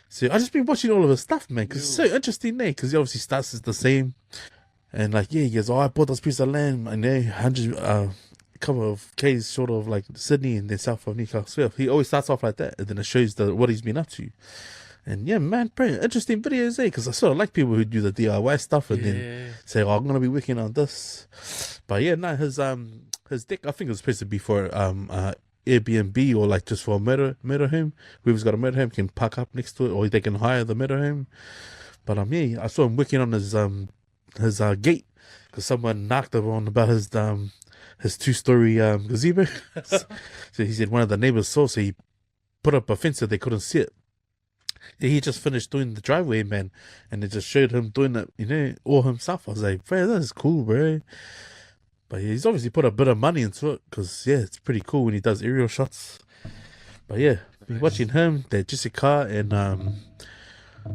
So I just been watching all of his stuff, man, because it's so interesting, eh? Because he obviously starts as the same, and like, yeah, he goes, I bought this piece of land, and 100 couple of k's short of like Sydney and then south of Newcastle. He always starts off like that, and then it shows what he's been up to. And yeah, man, pretty interesting videos, eh? Because I sort of like people who do the DIY stuff and then say, oh, I'm gonna be working on this. But yeah, no, his deck, I think it was supposed to be for Airbnb or like just for a motor home. Whoever's got a motor home can park up next to it, or they can hire the motor home. But yeah, I saw him working on his gate because someone knocked him on about his 2-story gazebo. So he said one of the neighbors saw, so he put up a fence so they couldn't see it. He just finished doing the driveway, man, and it just showed him doing it, all himself. I was like, bro, that is cool, bro. But yeah, he's obviously put a bit of money into it, because yeah, it's pretty cool when he does aerial shots. But yeah, been watching him, that Jessica, and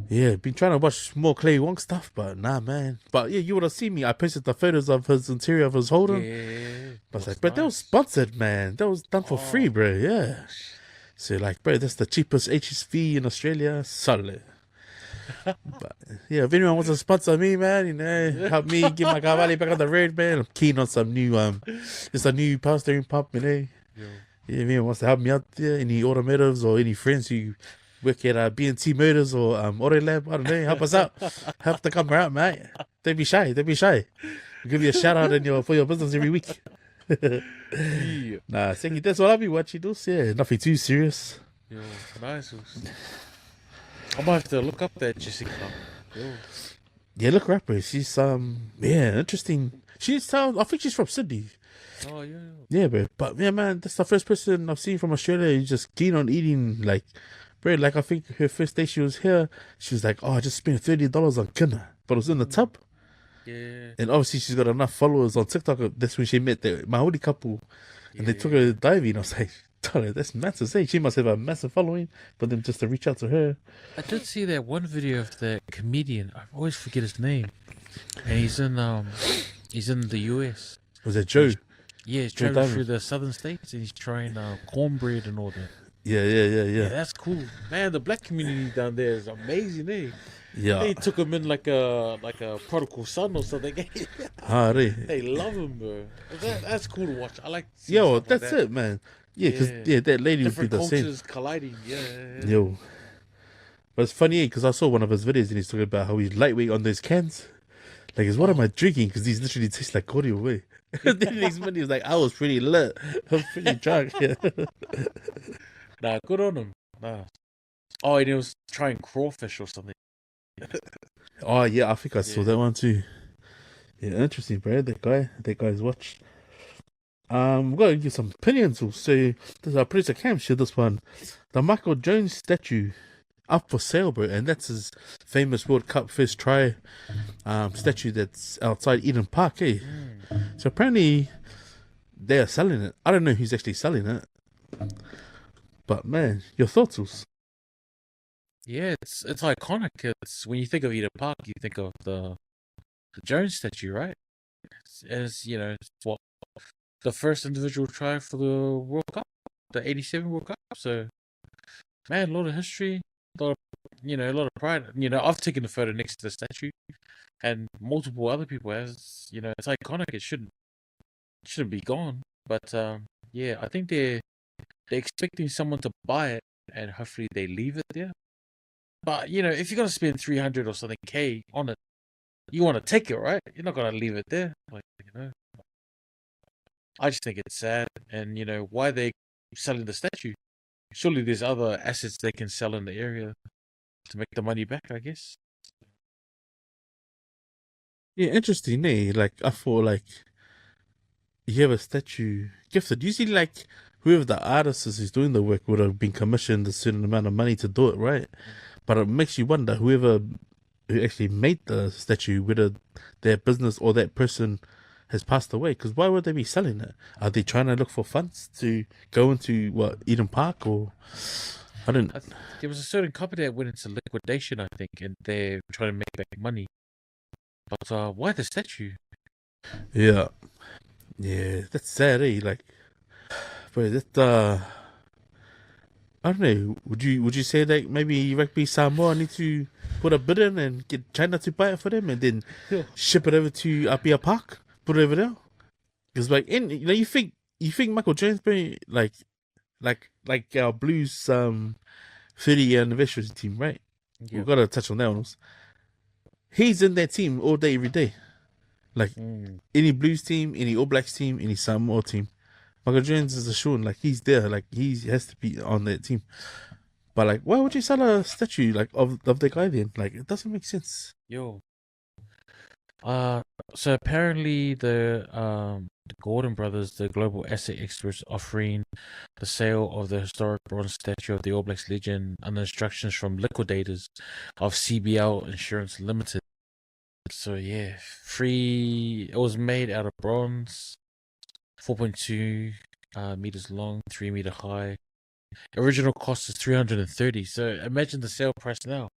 yeah, been trying to watch more Clay Wong stuff, but nah, man. But yeah, you would have seen me. I posted the photos of his interior of his Holden. Yeah, but I was like, but that was sponsored, man. That was done for free, bro. Yeah. So like, bro, that's the cheapest HSV in Australia. Solid. But yeah, if anyone wants to sponsor me, man, help me get my Cavalli back on the road, man. I'm keen on some new, just a new power steering pump, Yeah, if anyone wants to help me out there, any automotives or any friends who work at B&T Motors or Auto Lab, I don't know, help us out. Help to come out, mate. Don't be shy. We'll give you a shout out for your business every week. Nah, Sengi, that's what I'll be watching those. Yeah, nothing too serious. Yo, nice. I might have to look up that Jessica. Yo. Yeah, look her up, bro. She's yeah, interesting. I think she's from Sydney. Oh yeah. Yeah, bro. But yeah, man, that's the first person I've seen from Australia who's just keen on eating, like, bro. Like, I think her first day she was here, she was like, oh, I just spent $30 on kina, but it was in the tub. Yeah. And obviously she's got enough followers on TikTok. That's when she met the Maori couple, and they took her diving. I was like, that's massive. She must have a massive following for them just to reach out to her. I did see that one video of the comedian. I always forget his name, and he's in the US. Was that Joe? He's traveling through the southern states, and he's trying cornbread and all that. Yeah. Yeah, that's cool, man. The black community down there is amazing, eh? Yeah, they took him in like a prodigal son or something. They love him, bro. That's cool to watch. I like. Yo, that's like that. It, man. Yeah, because that lady would be the same. Cultures colliding. Yeah. Yo, but it's funny because I saw one of his videos and he's talking about how he's lightweight on those cans. Like, what am I drinking? Because these literally taste like cordial way. Then the next minute he was like, I was pretty lit. I was pretty drunk. Yeah. Nah, good on him. Nah. Oh, and he was trying crawfish or something. Oh yeah, I think I saw that one too. Yeah, interesting, bro. That guy's watched. We're gonna give some opinions. So there's our producer Cam shared this one. The Michael Jones statue up for sale, bro, and that's his famous World Cup first try statue that's outside Eden Park, eh? So apparently they are selling it. I don't know who's actually selling it. But man, your thoughts, Us? Yeah, it's iconic. It's when you think of Eden Park, you think of the Jones statue, right? It's what the first individual try for the World Cup, the '87 World Cup. So, man, a lot of history, a lot of pride. I've taken a photo next to the statue, and multiple other people has. It's iconic. It shouldn't be gone. But yeah, I think they're expecting someone to buy it, and hopefully they leave it there. But if you're gonna spend 300 or something K on it, you want to take it, right? You're not gonna leave it there, I just think it's sad, and why are they selling the statue? Surely there's other assets they can sell in the area to make the money back, I guess. Yeah, interesting, eh? Like, I thought, like, you have a statue gifted. Usually, like, whoever the artist is who's doing the work would have been commissioned a certain amount of money to do it, right? But it makes you wonder, whoever who actually made the statue, whether their business or that person has passed away. Because why would they be selling it? Are they trying to look for funds to go into Eden Park, or I don't? There was a certain company that went into liquidation, I think, and they're trying to make back money. But why the statue? Yeah, that's sad, eh? Like, but that I don't know. Would you say that maybe Rugby Samoa need to put a bid in and get China to buy it for them, and then ship it over to Apia Park, put it over there? Because like, you think Michael Jones, bro, like our Blues 30-year anniversary team, right? Yeah. We've got to touch on that one. He's in that team all day, every day. Like any Blues team, any All Blacks team, any Samoa team. Michael Jones is a Sean, like he's there, like he has to be on that team. But like, why would you sell a statue like of the guy then? Like, it doesn't make sense. Yo. So apparently the Gordon brothers, the global asset experts, offering the sale of the historic bronze statue of the All Blacks legend under instructions from liquidators of CBL Insurance Limited. So yeah, it was made out of bronze, 4.2 meters long, 3 meter high. Original cost is 330. So imagine the sale price now.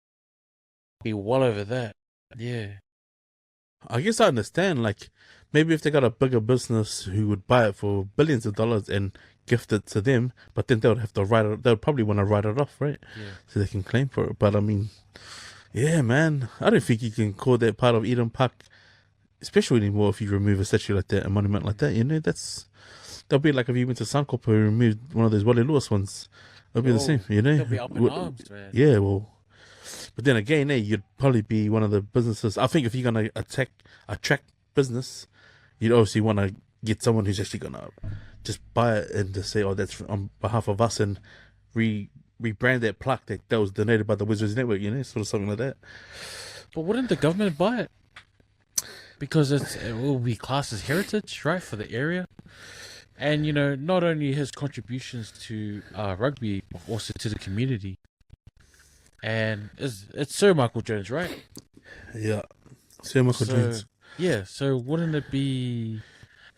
Be well over that. Yeah. I guess I understand, like, maybe if they got a bigger business who would buy it for billions of dollars and gift it to them, but then they would have to they'll probably want to write it off, right? Yeah. So they can claim for it. But I mean, yeah, man, I don't think you can call that part of Eden Park, especially anymore if you remove a statue like that, a monument like that, you know, that'll be like if you went to Suncorp and removed one of those Wally Lewis ones. It'll be the same, you know? They'll be up in arms, man. Yeah, well, but then again, you'd probably be one of the businesses. I think if you're going to attract business, you'd obviously want to get someone who's actually going to just buy it and just say, oh, that's on behalf of us, and rebrand that plaque that was donated by the WesWes Network, you know, sort of something like that. But wouldn't the government buy it? Because it will be classed as heritage, right, for the area. And, you know, not only his contributions to rugby, but also to the community. And it's Sir Michael Jones, right? Yeah, Sir Michael Jones. Yeah, so wouldn't it be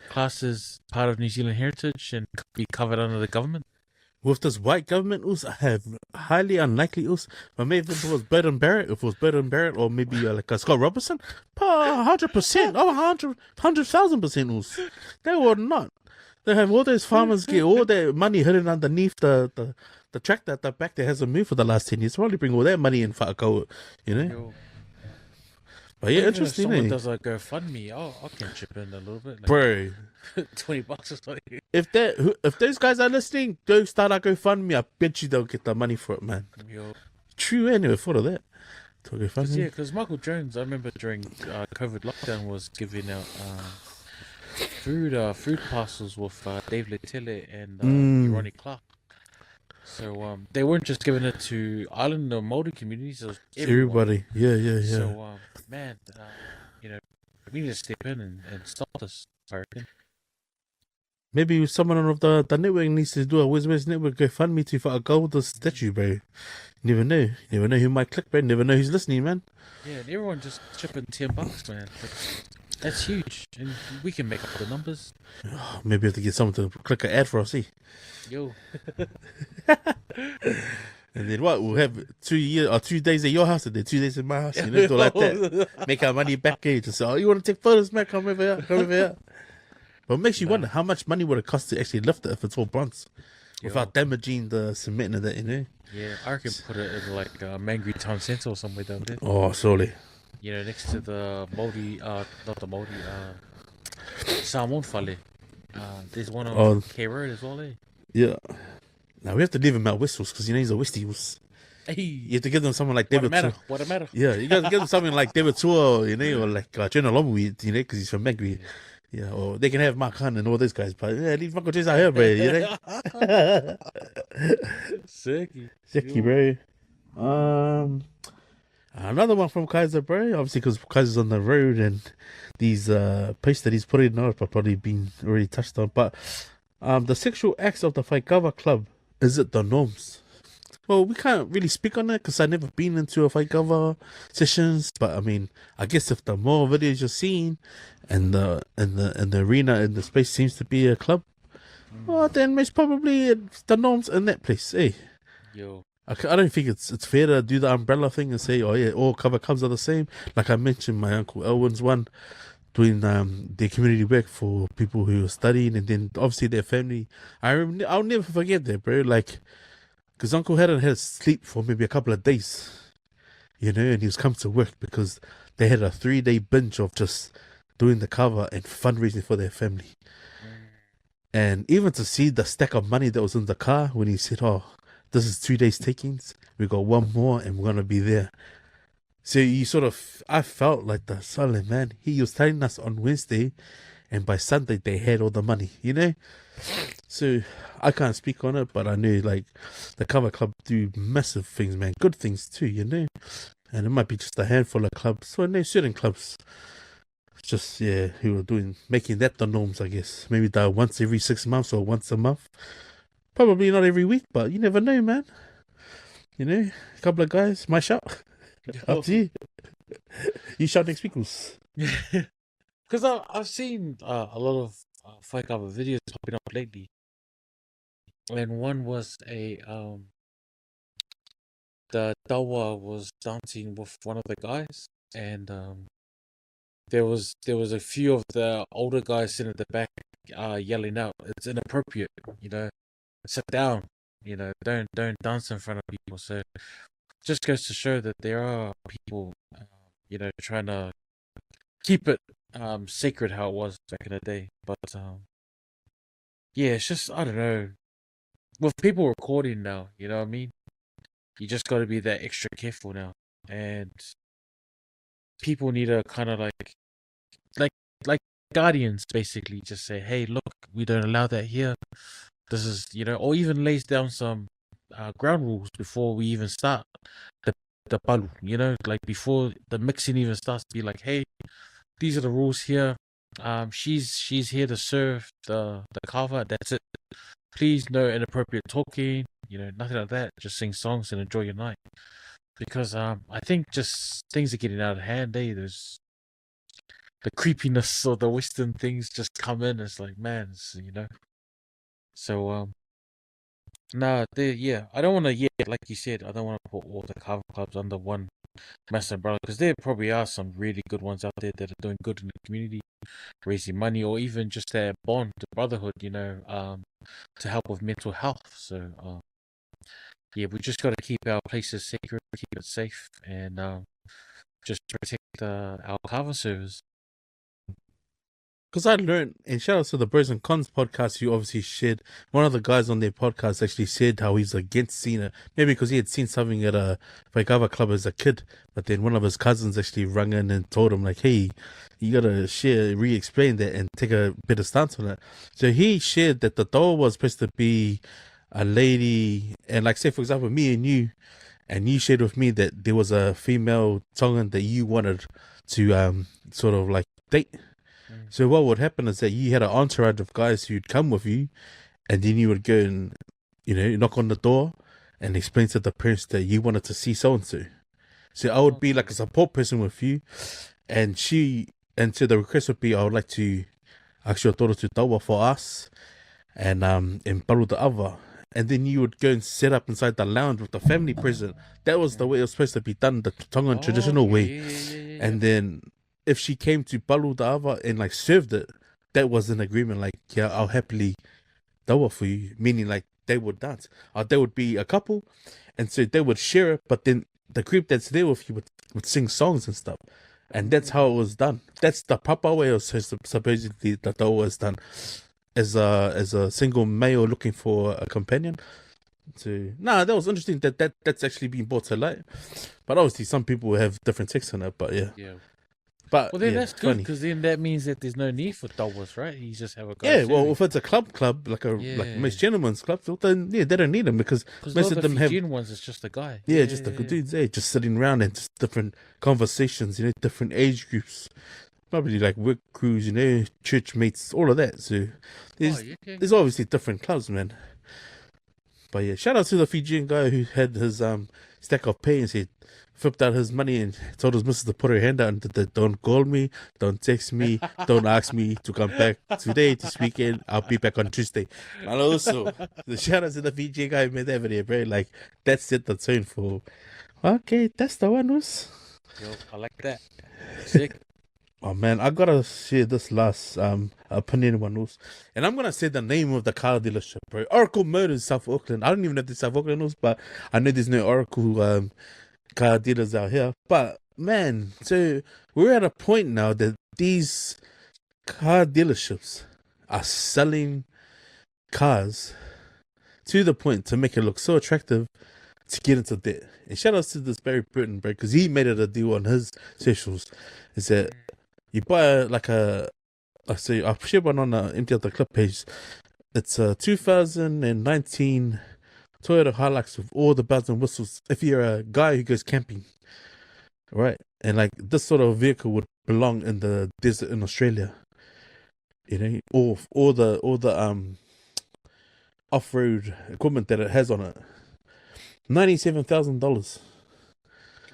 classed as part of New Zealand heritage and be covered under the government? With this white government, I have highly unlikely, but maybe if it was Burton Barrett, or maybe like Scott Robertson, 100%, 100,000%, they would not. They have all those farmers get all their money hidden underneath the tractor at the back that hasn't moved for the last 10 years. Probably bring all that money in Faifeau, you know. Yo. But yeah, even interesting. If someone does a GoFundMe, I can chip in a little bit, like bro. $20 or something. If those guys are listening, go start a GoFundMe. I bet you they'll get the money for it, man. Yo. True, I never thought of that. Because Michael Jones, I remember during COVID lockdown, was giving out food parcels with Dave Letele and Ronnie Clark. So they weren't just giving it to island or Māori communities; it was everybody. Yeah. So man, you know, we need to step in and stop this. I reckon. Maybe someone of the network needs to do a WesWes Network GoFundMe to for a gold statue, bro. You never know. You never know who might click, bro. Never know who's listening, man. Yeah, and everyone just chip in $10, man. That's huge, and we can make up the numbers. Maybe we have to get someone to click an ad for us, see. Yo. And then what? We'll have 2 days at your house and then 2 days at my house. You know, do like that. Make our money back here. Just say, oh, you want to take photos, man? Come over here. But it makes you wonder how much money would it cost to actually lift it if it's all bronze without damaging the cement and that, you know? Yeah, I can put it in like Mangere Town Centre or somewhere down there. Oh, surely. You know, next to the Samoan fale. There's one on K Road as well, eh? Yeah. Now we have to leave him out whistles because he's a Westie. Hey. You have to give them something like David Tua. What a matter. Yeah, you got to give them something like David Tua, you know, or like Jenna Lomu, you know, because he's from Mangere. Yeah, or they can have Mark Hunt and all those guys, but yeah, leave Michael Jones out here, bro, you know? Sicky, bro. Another one from Kaiser, bro, obviously because Kaiser's on the road and these posts that he's put in now have probably been already touched on, but the sexual acts of the Faikava club, is it the norms? Well, we can't really speak on it because I've never been into a fight cover sessions. But I mean, I guess if the more videos you're seeing, and the arena and the space seems to be a club, well, then most probably it's the norms in that place. Eh? Yo. I don't think it's fair to do the umbrella thing and say, oh yeah, all cover clubs are the same. Like I mentioned, my uncle Elwin's one doing their community work for people who are studying, and then obviously their family. I'll never forget that, bro. Like, because Uncle hadn't had sleep for maybe a couple of days, you know, and he was come to work because they had a 3-day binge of just doing the cover and fundraising for their family. And even to see the stack of money that was in the car when he said, oh, this is 2 days takings, we got one more and we're going to be there. So I felt like the silent man. He was telling us on Wednesday, and by Sunday they had all the money, you know? So I can't speak on it, but I know like the cover club do massive things, man. Good things too, you know? And it might be just a handful of clubs. So I know certain clubs just, yeah, who are making that the norms, I guess. Maybe the once every 6 months or once a month. Probably not every week, but you never know, man. You know, a couple of guys, my shout. Up to you. You shout next week, Goose. Because I've seen a lot of fight cover videos popping up lately, and one was the Tawa was dancing with one of the guys, and there was a few of the older guys sitting at the back yelling out, "It's inappropriate, you know, sit down, you know, don't dance in front of people." So just goes to show that there are people, you know, trying to keep it sacred how it was back in the day. But yeah, it's just, I don't know, with people recording now, you know what I mean? You just got to be that extra careful now, and people need to kind of like guardians basically just say, hey, look, we don't allow that here. This is, you know, or even lays down some ground rules before we even start the palu, you know, like before the mixing even starts, to be like, hey, these are the rules here. She's here to serve the kava. That's it. Please, no inappropriate talking. You know, nothing like that. Just sing songs and enjoy your night. Because I think just things are getting out of hand. There's the creepiness of the Western things just come in. It's like, man, you know. So yeah, I don't want to. Yeah, like you said, I don't want to put all the cover clubs under one massive umbrella, because there probably are some really good ones out there that are doing good in the community, raising money, or even just that bond, the brotherhood, you know, to help with mental health. So yeah, we just got to keep our places sacred, keep it safe, and just protect our cover servers. Because I learned, and shout out to the Bros and Cons podcast, you obviously shared. One of the guys on their podcast actually said how he's against seeing it. Maybe because he had seen something at a Faikava club as a kid, but then one of his cousins actually rung in and told him, like, hey, you gotta re-explain that and take a better stance on it. So he shared that the doll was supposed to be a lady, and like, say, for example, me and you shared with me that there was a female Tongan that you wanted to sort of like date. So what would happen is that you had an entourage of guys who'd come with you, and then you would go and, you know, knock on the door and explain to the parents that you wanted to see so-and-so. So I would be like a support person with you, and so the request would be, I would like to ask your daughter to tawa for us, and paru the ava. And then you would go and set up inside the lounge with the family present. That was the way it was supposed to be done, the Tongan traditional way. Yeah. And then if she came to palu the ava and like served it, that was an agreement. Like, yeah, I'll happily tawa for you. Meaning like they would dance. Or they would be a couple, and so they would share it. But then the group that's there with you would sing songs and stuff. And that's how it was done. That's the proper way of supposedly the tawa was done. As a single male looking for a companion. So that was interesting that's actually being brought to light. But obviously some people have different takes on it, but yeah. But well, then yeah, that's good, because then that means that there's no need for tawas, right? You just have a guy. Yeah, well, if it's a club like most gentlemen's clubs, well, then yeah, they don't need them, because most of them have ones. It's just a guy. just the good dudes, just sitting around and just different conversations, you know, different age groups. Probably like work crews, you know, church mates, all of that. So there's obviously different clubs, man. But yeah, shout out to the Fijian guy who had his stack of pay and said, flipped out his money and told his missus to put her hand out and said, don't call me, don't text me, don't ask me to come back today, this weekend. I'll be back on Tuesday. And also, the shout out to the Fijian guy who made that video, bro. Like, that set the tone for, okay, that's the one, was. Yo, I like that. Sick. Oh man, I gotta share this last opinion one was, and I'm gonna say the name of the car dealership, bro. Oracle Motors, South Auckland. I don't even know if it's South Auckland was, but I know there's no Oracle car dealers out here. But man, so we're at a point now that these car dealerships are selling cars to the point to make it look so attractive to get into debt. And shout out to this Barry Burton, bro, because he made it a deal on his socials. Is that you buy like a, I say, I'll share one on the Empty Out the Clip page. It's a 2019 Toyota Hilux with all the bells and whistles. If you're a guy who goes camping, right? And like this sort of vehicle would belong in the desert in Australia, you know, all the off-road equipment that it has on it. $97,000.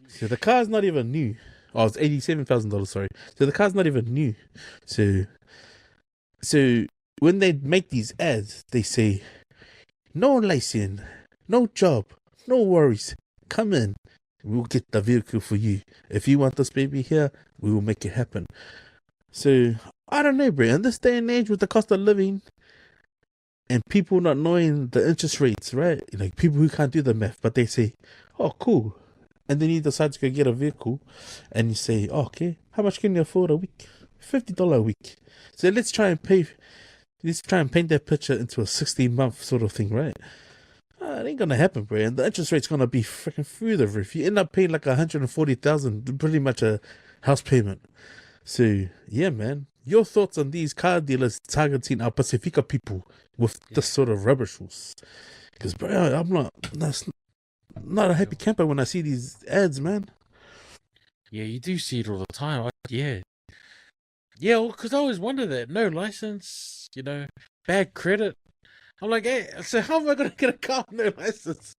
So the car's not even new. Oh, it's $87,000. Sorry. So the car's not even new. So when they make these ads, they say, "No license, no job, no worries. Come in. We'll get the vehicle for you. If you want this baby here, we will make it happen." So I don't know, bro. In this day and age, with the cost of living and people not knowing the interest rates, right? Like people who can't do the math, but they say, "Oh, cool." And then you decide to go get a vehicle and you say, oh, okay, how much can you afford a week? $50 a week. So let's try and paint that picture into a 16-month sort of thing, right? It ain't gonna happen, bro. And the interest rate's gonna be freaking through the roof. You end up paying like $140,000, pretty much a house payment. So yeah, man. Your thoughts on these car dealers targeting our Pacifica people with this sort of rubbish rules? Because bro, I'm not a happy camper when I see these ads, man. Yeah, you do see it all the time. Yeah, well, because I always wonder that. No license, bad credit. I'm like, hey, so how am I going to get a car with no license?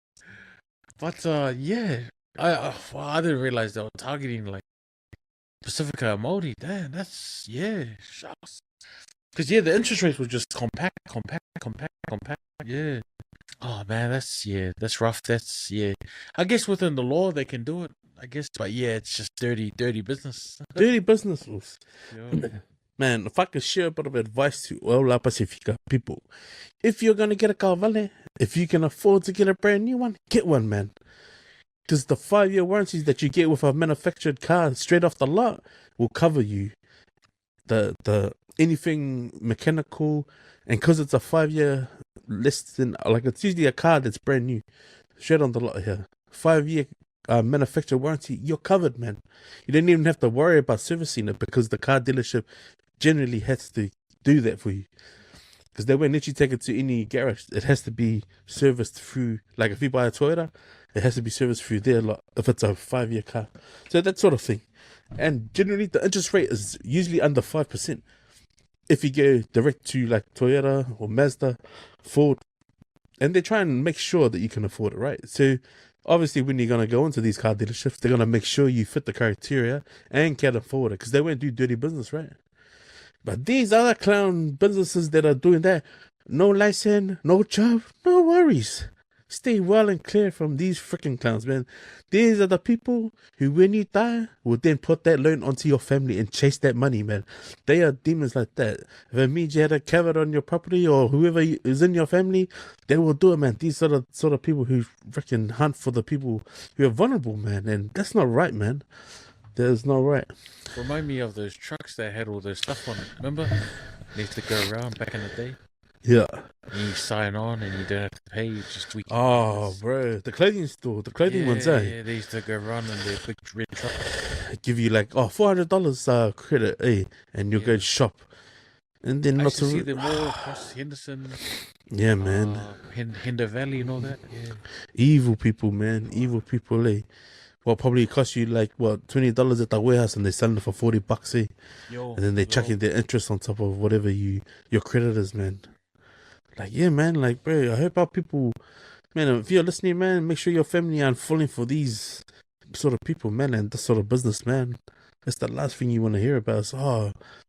But, yeah, I didn't realize they were targeting, like, Pacifica and Māori. Damn, that's, yeah, shucks. Because, yeah, the interest rates were just compact, yeah. Oh, man, that's rough. That's, yeah. I guess within the law, they can do it, I guess. But, yeah, it's just dirty business. Dirty business rules. Yeah. Man, if I could share a bit of advice to all La Pacifica people, if you're going to get a car valet, if you can afford to get a brand new one, get one, man. Because the 5-year warranties that you get with a manufactured car straight off the lot will cover you. The anything mechanical, and because it's a 5-year less than, like, it's usually a car that's brand new, straight on the lot here. 5-year manufacturer warranty, you're covered, man. You don't even have to worry about servicing it because the car dealership generally has to do that for you. Because they won't let you take it to any garage. It has to be serviced through, like if you buy a Toyota, it has to be serviced through their lot if it's a 5-year car. So that sort of thing. And generally the interest rate is usually under 5%. If you go direct to like Toyota or Mazda, Ford, and they try and make sure that you can afford it, right? So obviously when you're going to go into these car dealerships, they're going to make sure you fit the criteria and can afford it because they won't do dirty business, right? But these other clown businesses that are doing that, no license, no job, no worries. Stay well and clear from these freaking clowns, man. These are the people who, when you die, will then put that loan onto your family and chase that money, man. They are demons like that. If it means you had a kava on your property or whoever is in your family, they will do it, man. These are the sort of people who freaking hunt for the people who are vulnerable, man. And that's not right, man. That is not right. Remind me of those trucks that had all those stuff on it. Remember? They used to go around back in the day. Yeah. And you sign on and you don't have to pay. You just tweak. Oh, bro. The clothing store. The clothing ones, eh? Yeah, they used to go around in their big red truck. Give you like, $400 credit, eh? And you'll go shop. And then I not used to to see them all across Henderson. Yeah, man. Hinder Valley and all that. Yeah. Evil people, man. Evil people, eh? Well, probably cost you like, $20 at the warehouse and they're selling it for $40, eh? Yo, and then they're chucking their interest on top of whatever your credit is, man. Like, yeah, man, like, bro, I hope our people Man, if you're listening, man, make sure your family aren't falling for these sort of people, man, and this sort of business, man. That's the last thing you want to hear about is,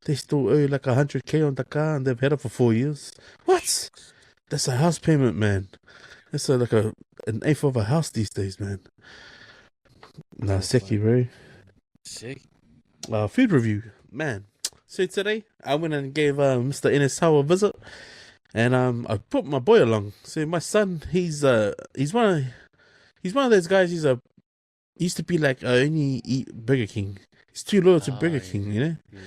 they still owe like 100K on the car and they've had it for 4 years. What? That's a house payment, man. That's like an eighth of a house these days, man. Nah, seki, bro. Sick. Food review, man. So today I went and gave Mr. Inesau a visit, and I put my boy along. So my son, he's one of those guys. He used to be like, I only eat Burger King. He's too loyal to Burger King, you know. Yeah.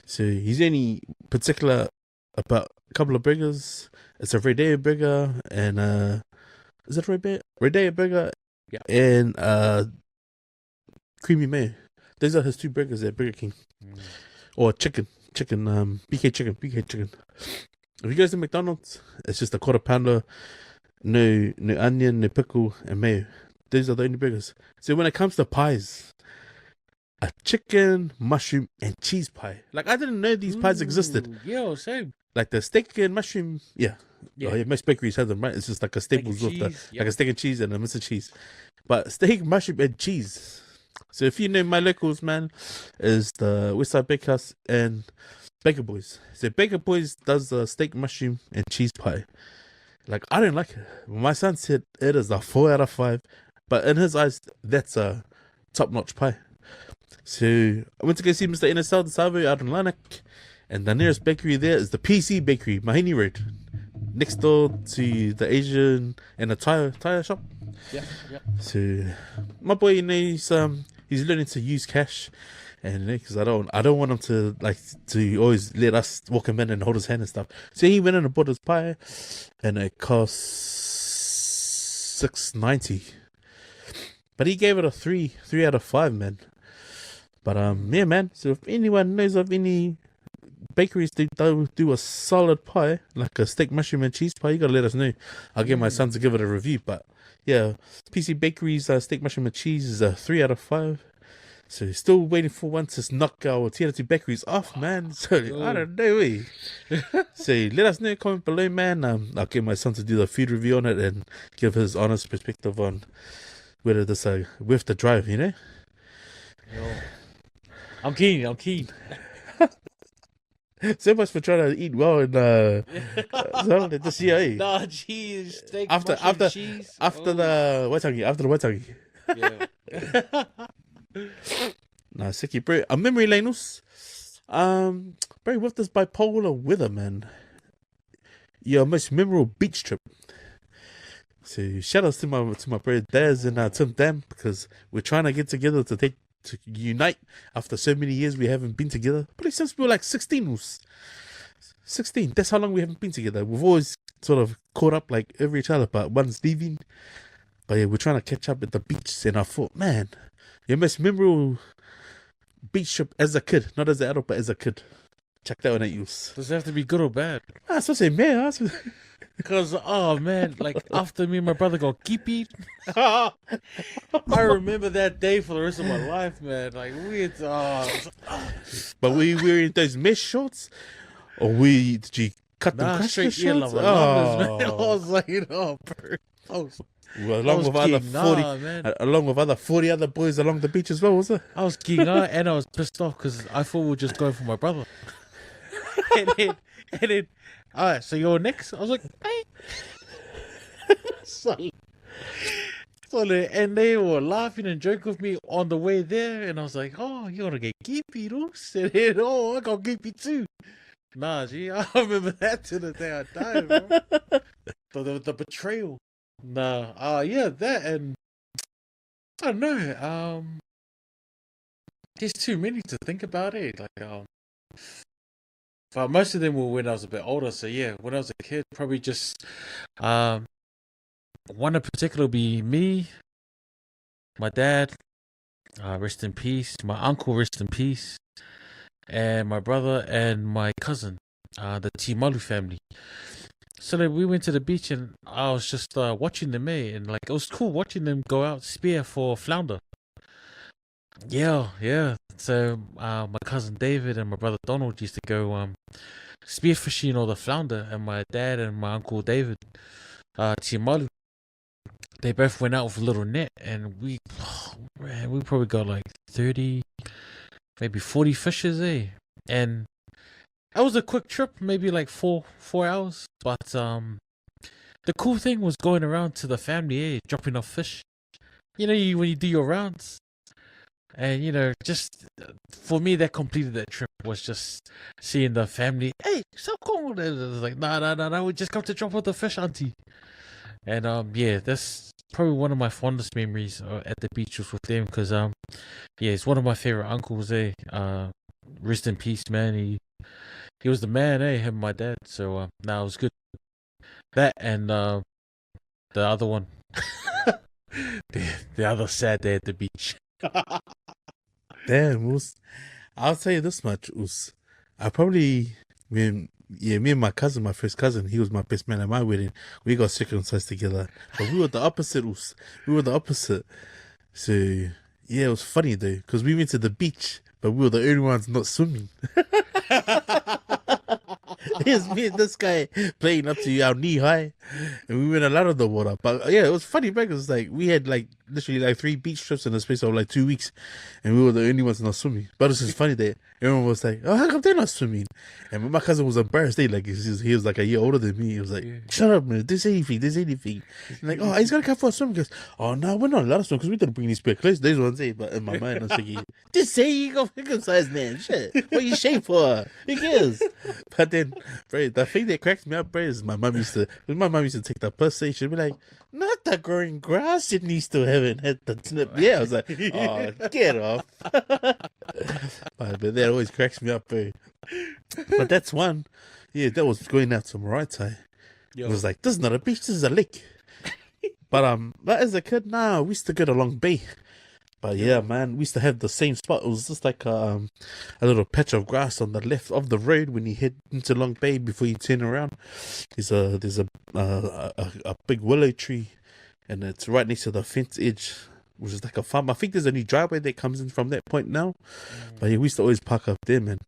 So he's only particular about a couple of burgers. It's a Redea burger and is it Redea burger? Yeah. And creamy mayo. Those are his two burgers at Burger King. Or chicken, BK chicken. If he goes to McDonald's, it's just a quarter pounder, no onion, no pickle, and mayo. Those are the only burgers. So when it comes to pies, a chicken, mushroom, and cheese pie. Like, I didn't know these pies existed. Yeah, same. Like the steak and mushroom, yeah. Yeah. Oh, yeah, most bakeries have them, right? It's just like a staples with cheese, like a steak and cheese and a Mr. Cheese. But steak, mushroom, and cheese. So if you know my locals, man, is the Westside Bakehouse and Baker Boys. So Baker Boys does the steak, mushroom, and cheese pie. Like, I didn't like it. My son said it is a 4 out of 5. But in his eyes, that's a top-notch pie. So I went to go see Mr. Inesau de Savo out in Lanark. And the nearest bakery there is the PC Bakery, Mahini Road. Next door to the Asian and the tire shop. Yeah. So my boy, you know, he's learning to use cash, and because I don't want him to always let us walk him in and hold his hand and stuff. So he went in and bought his pie, and it cost $6.90. But he gave it a 3 out of 5, man. But yeah, man. So if anyone knows of any bakeries that do a solid pie, like a steak, mushroom, and cheese pie, you gotta let us know. I'll get my son to give it a review. But yeah, PC Bakery's steak, mushroom, and cheese is a 3 out of 5. So still waiting for one to knock our TNT bakeries off, man. So I don't know. So let us know, comment below, man. I'll get my son to do the food review on it and give his honest perspective on whether this worth the drive, you know. Yo. I'm keen. So much for trying to eat well in this year, eh? Nah, cheese, steak, After cheese. the Waitangi. Yeah. Nah, sicky, bro. A memory laneus. Bro, with this bipolar weather, man. Your most memorable beach trip. So shout outs to my bro Daz and Tim Dam, because we're trying to get together to unite after so many years we haven't been together. But since we were like 16. 16. That's how long we haven't been together. We've always sort of caught up like every each other, but one's leaving. But yeah, we're trying to catch up at the beach, and I thought, man, your most memorable beach trip as a kid, not as an adult, but as a kid. Check that one out, use. Does it have to be good or bad? I was saying, man. Because, oh man, like after me and my brother got kippy, I remember that day for the rest of my life, man. Like, But were you wearing those mesh shorts? Or did you cut them crash straight shorts? man. I was like, bro. Along with other 40 other boys along the beach as well, was it? I was geeking out and I was pissed off because I thought we were just going for my brother. and then, all right, so you're next? I was like, hey. And they were laughing and joking with me on the way there, and I was like, oh, you're gonna get gimpy, and then, oh, I got gimpy too. Nah, gee, I remember that till the day I died, bro. The betrayal. Nah, yeah, that, and I don't know, there's too many to think about it, like, but most of them were when I was a bit older, so yeah, when I was a kid, probably just, one in particular would be me, my dad, rest in peace, my uncle, rest in peace, and my brother and my cousin, the Timalu family. So then we went to the beach and I was just watching them, and like it was cool watching them go out spear for flounder. Yeah. So my cousin David and my brother Donald used to go spearfishing all the flounder, and my dad and my uncle David, Timalu. they both went out with a little net, and we probably got like 30, maybe 40 fishes, and that was a quick trip, maybe like 4 hours. But the cool thing was going around to the family, dropping off fish. You know, when you do your rounds, and just for me, that completed that trip was just seeing the family. Hey, so cool! And it was like, no, we just come to drop off the fish, auntie. And that's probably one of my fondest memories at the beach was with them, because he's one of my favorite uncles. Rest in peace, man. He was the man, him and my dad. So now it was good. That and the other one, the other sad day at the beach. Damn, I'll tell you this much, I probably me and my cousin, my first cousin, he was my best man at my wedding. We got circumcised together, but we were the opposite. We were the opposite. So yeah, it was funny though, because we went to the beach, but we were the only ones not swimming. It's me and this guy playing up to our knee high, and we went a lot of the water. But yeah, it was funny because like we had like literally like 3 beach trips in the space of like 2 weeks, and we were the only ones not swimming. But it's just funny that everyone was like, "Oh, how come they're not swimming?" And my cousin was embarrassed. Like he was like a year older than me. He was like, "Shut up, man! This anything. And like, oh, he's gonna come for a swim. He goes, "Oh no, we're not allowed to swim because we didn't bring these spare clothes." These ones, but in my mind, I was thinking, "Just say you go circumcise, man. Shit, what you shave for? Who cares?" But then, bro, the thing that cracks me up, bro, is my mom used to take the piss. She'd be like, "Not the growing grass. It needs to haven't hit the snip." Yeah, I was like, "Oh, get off." But that always cracks me up, bro. But that's one. Yeah, that was going out to Maraetai. It was like, this is not a beach, this is a lake. But as a kid, we used to go to Long Bay. But yeah, man, we used to have the same spot. It was just like a little patch of grass on the left of the road when you head into Long Bay before you turn around. There's a big willow tree, and it's right next to the fence edge, which is like a farm. I think there's a new driveway that comes in from that point now. But yeah, we used to always park up there, man.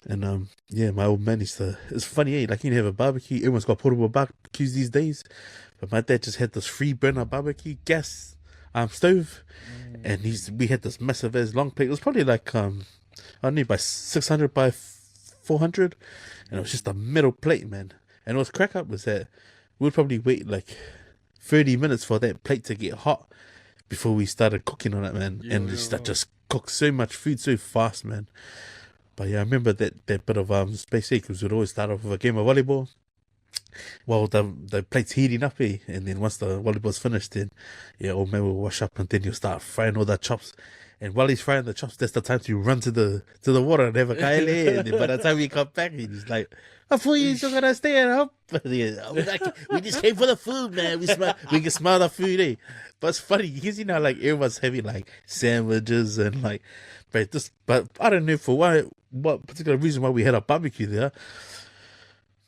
And yeah, my old man used to. It's funny, like you can have a barbecue. Everyone's got portable barbecues these days, but my dad just had this free burner barbecue gas stove, and we had this massive as long plate. It was probably like I don't know, by 600 by 400, and it was just a metal plate, man. And what's crack up was that we'd probably wait like 30 minutes for that plate to get hot before we started cooking on it, man. And just cook so much food so fast, man. But yeah, I remember that bit of space because we'd always start off with a game of volleyball. Well, the plate's heating up, and then once the volleyball's finished, then old man will wash up, and then you'll start frying all the chops. And while he's frying the chops, that's the time to run to the water and have a kaile. And then by the time we come back, he's like, "I thought you still gonna stay at home." We just came for the food, man. We can smell the food, But it's funny because like everyone's having like sandwiches and like, but I don't know for what particular reason why we had a barbecue there.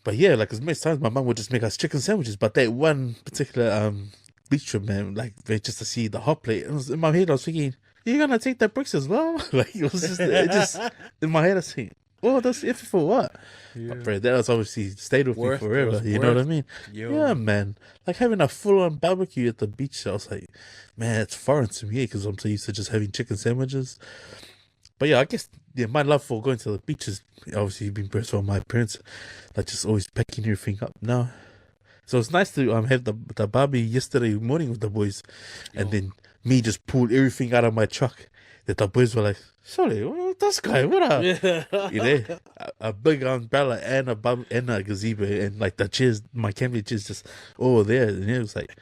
But yeah, like as most times my mum would just make us chicken sandwiches. But that one particular beach trip, man, like just to see the hot plate, in my head I was thinking, "You're gonna take the bricks as well?" Like it just in my head I was thinking, "Oh, that's if for what?" But bro, that was obviously stayed with me forever. You know what I mean? Yeah, man. Like having a full-on barbecue at the beach, I was like, man, it's foreign to me because I'm so used to just having chicken sandwiches. But yeah, I guess my love for going to the beach has obviously been birthed from my parents, like just always packing everything up now. So it's nice to have the barbie yesterday morning with the boys, and then me just pulled everything out of my truck. That the boys were like, "Sorry, this guy, what up?" Yeah. A big umbrella and a gazebo, and like the chairs, my camping chairs just over there. And it was like,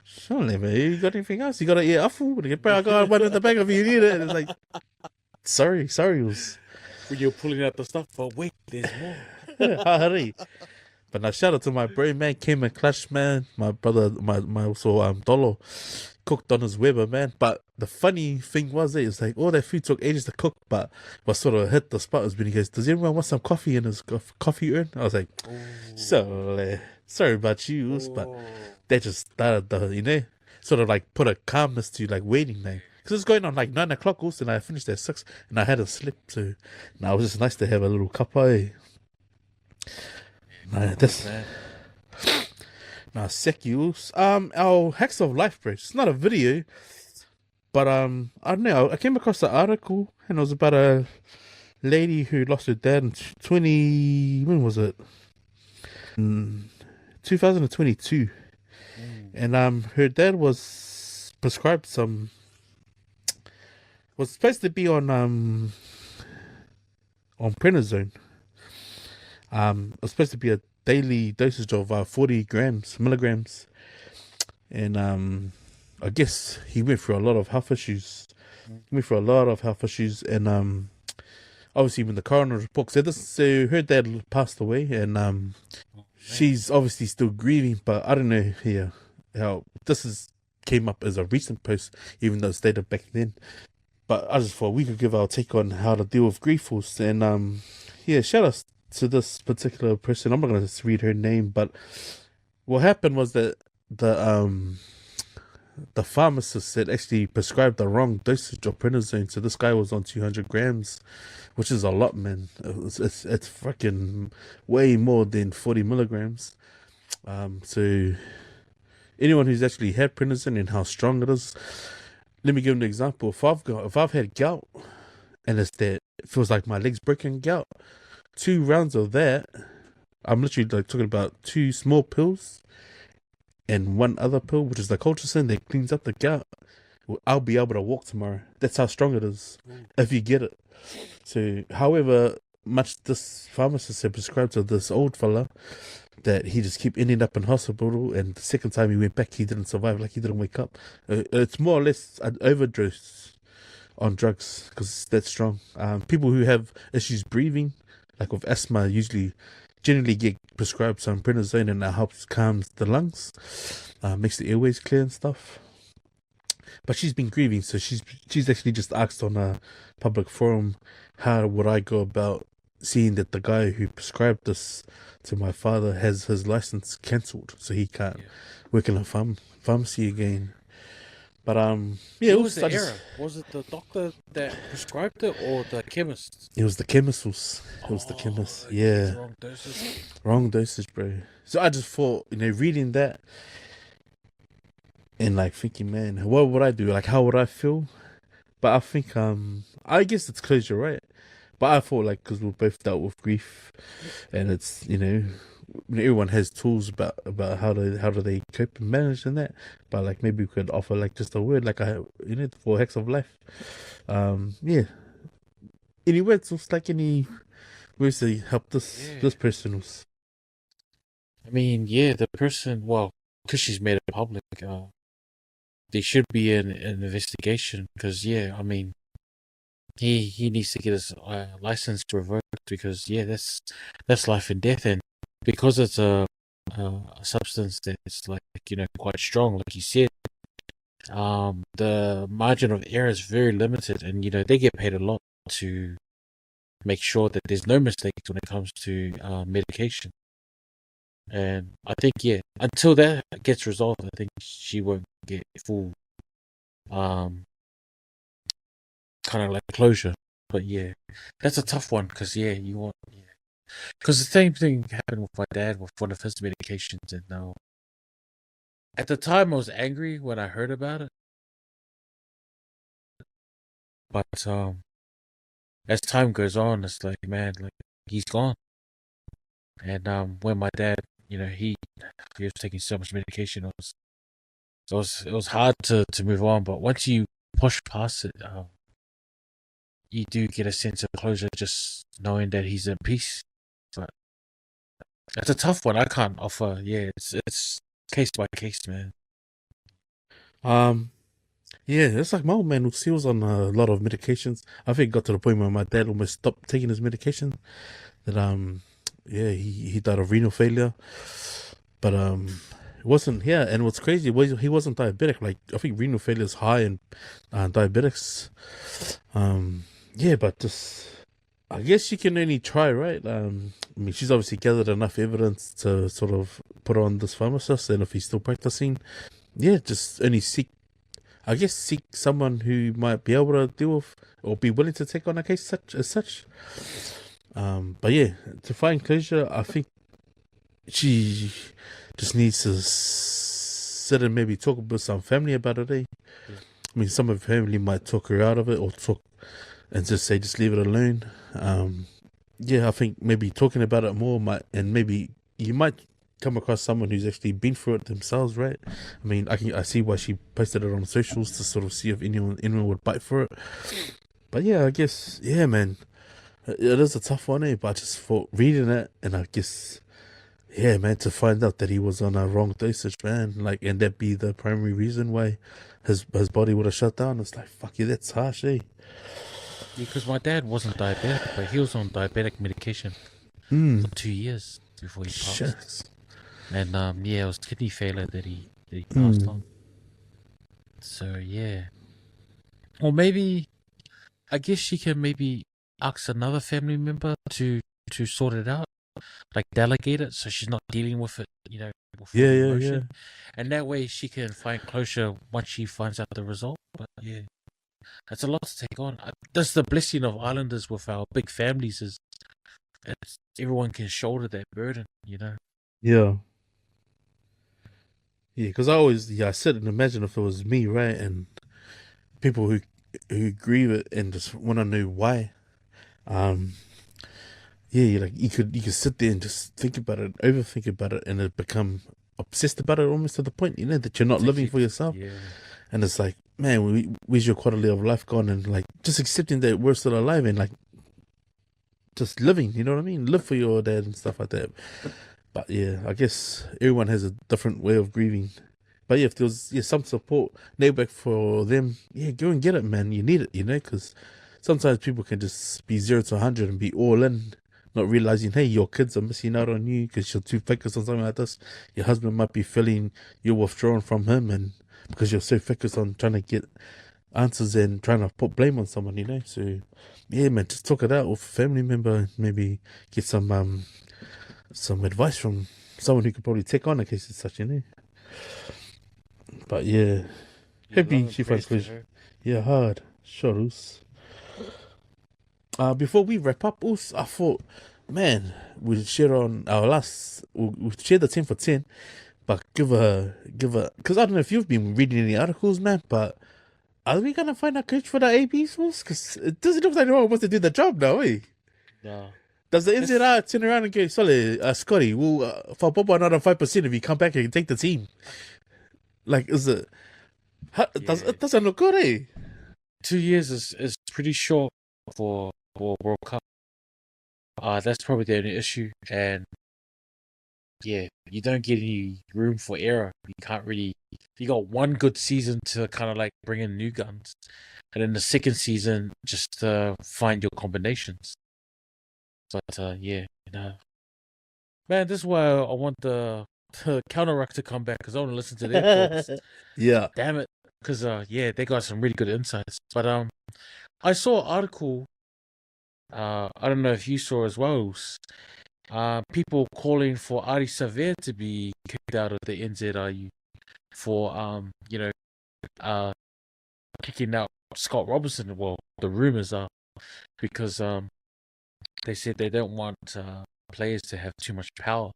"Surely, man, you got anything else? You got to eat apple? I got one in the back of you need it." And it's like, sorry. When you're pulling out the stuff, but wait, there's more. Hurry. But now shout out to my bro, man, Kim and Clash, man. My brother, my also Dolo, cooked on his Weber, man. But the funny thing was it's like all that food took ages to cook, but what sort of hit the spot was when he goes, "Does anyone want some coffee in his coffee urn?" I was like, sorry about you, but that just started the, sort of like put a calmness to like waiting there. Because it's going on like 9 o'clock also, and I finished at 6, and I had a slip, so now it was just nice to have a little cuppa. Nah, Sekius. Our Hacks of Life, bro. It's not a video, but I don't know. I came across the article and it was about a lady who lost her dad in 20. When was it? 2022. And her dad was prescribed some. Was supposed to be on prednisone. It was supposed to be a daily dosage of 40 milligrams, and I guess he went through a lot of health issues. And obviously when the coroner report said this, so her dad passed away, and she's obviously still grieving. But I don't know here how came up as a recent post, even though it's dated back then. But I just thought we could give our take on how to deal with grief, and shout out to this particular person. I'm not going to read her name, but what happened was that the pharmacist had actually prescribed the wrong dosage of prednisone. So this guy was on 200 grams, which is a lot, man. It's fucking way more than 40 milligrams. So anyone who's actually had prednisone and how strong it is, let me give an example. If I've had gout and it feels like my leg's breaking gout, 2 rounds of that, I'm literally like talking about 2 small pills and 1 other pill, which is the colchicine that cleans up the gout. I'll be able to walk tomorrow. That's how strong it is, if you get it. So, however much this pharmacist had prescribed to this old fella, that he just kept ending up in hospital, and the second time he went back, he didn't survive, like he didn't wake up. It's more or less an overdose on drugs, because it's that strong. People who have issues breathing, like with asthma, generally get prescribed some prednisone, and that helps calm the lungs, makes the airways clear and stuff. But she's been grieving, so she's actually just asked on a public forum, how would I go about seeing that the guy who prescribed this to my father has his license cancelled, so he can't work in a pharmacy again. But What was the error? Was it the doctor that prescribed it or the chemist? It was the chemist. The chemist. Yeah. Wrong dosage, bro. So I just thought, reading that and like thinking, man, what would I do? Like, how would I feel? But I think, I guess it's closure, right? But I thought, like, because we both dealt with grief, and it's, everyone has tools about how do they cope and manage in that. But like, maybe we could offer like just a word, like for Hacks of Life. Any words? Like any words to help this person was. I mean, the person. Well, because she's made it public, there should be an investigation. Because I mean, he needs to get his license revoked, because that's life and death, and because it's a substance that's like quite strong, like you said, the margin of error is very limited, and they get paid a lot to make sure that there's no mistakes when it comes to medication. And I think until that gets resolved, I think she won't get full kind of like closure. But that's a tough one, because you want because the same thing happened with my dad with one of his medications, and now at the time I was angry when I heard about it, but as time goes on, it's like, man, like, he's gone. And when my dad, he was taking so much medication, it was hard to move on. But once you push past it, you do get a sense of closure, just knowing that he's in peace. But it's a tough one. I can't offer. It's case by case, man. It's like my old man, he was on a lot of medications. I think it got to the point where my dad almost stopped taking his medication. That he died of renal failure. But it wasn't here, and what's crazy was he wasn't diabetic. Like, I think renal failure is high in diabetics. But just, I guess you can only try, right? I mean, she's obviously gathered enough evidence to sort of put on this pharmacist, and if he's still practicing, just only seek someone who might be able to deal with or be willing to take on a case as such. To find closure, I think just needs to sit and maybe talk with some family about it. Yeah. I mean, some of her family might talk her out of it or talk and just say, just leave it alone. Yeah, I think maybe talking about it more might, and maybe you might come across someone who's actually been through it themselves, right? I mean, I see why she posted it on socials to sort of see if anyone would bite for it. But yeah, I guess, yeah, man, it is a tough one, but I just thought reading it, and I guess, yeah, man, to find out that he was on a wrong dosage, man, like, and that be the primary reason why his body would have shut down. It's like, fuck yeah, that's harsh, eh? Because my dad wasn't diabetic, but he was on diabetic medication Mm. for 2 years before he passed. Shit. And yeah, it was kidney failure that he passed on. So yeah. Or maybe, I guess she can maybe ask another family member to sort it out, like delegate it, so she's not dealing with it, with Yeah, all the yeah, emotion. yeah. And that way she can find closure once she finds out the result. But yeah, that's a lot to take on. That's the blessing of islanders with our big families, is everyone can shoulder that burden, Yeah. Yeah, because I sit and imagine if it was me, right, and people who grieve it and just want to know why. Yeah, like you could sit there and just think about it, overthink about it, and it become obsessed about it almost to the point, that you're not living for yourself. Yeah. And it's like, man, where's your quality of life gone? And like just accepting that we're still alive and like just living, you know what I mean? Live for your dad and stuff like that. But yeah, I guess everyone has a different way of grieving. But yeah, if there was some support network for them, yeah, go and get it, man. You need it, because sometimes people can just be 0 to 100 and be all in, not realizing, hey, your kids are missing out on you because you're too focused on something like this. Your husband might be feeling you're withdrawn from him, and because you're so focused on trying to get answers and trying to put blame on someone, So yeah, man, just talk it out with a family member and maybe get some advice from someone who could probably take on a case as such, But yeah, happy she finds closure. Yeah, hard. Shoutouts. Before we wrap up, I thought, man, we share on our we share the 10 for 10, but give a, because I don't know if you've been reading any articles, man, but are we going to find a coach for the AB schools? Because it doesn't look like no one wants to do the job now, eh? No. Does the NZR turn around and go, sorry, Scotty, we'll for Bobo another 5% if you come back and take the team? Like, is it? It doesn't look good, eh? 2 years is pretty short for World Cup. That's probably the only issue, and yeah, you don't get any room for error. You can't really. You got one good season to kind of like bring in new guns, and then the second season just to find your combinations. But yeah, man, this is why I want the counter ruck to come back, because I want to listen to their thoughts. Yeah. Damn it, because yeah, they got some really good insights. But I saw an article. I don't know if you saw as well. People calling for Ari Saver to be kicked out of the NZRU for kicking out Scott Robertson. Well, the rumors are because they said they don't want players to have too much power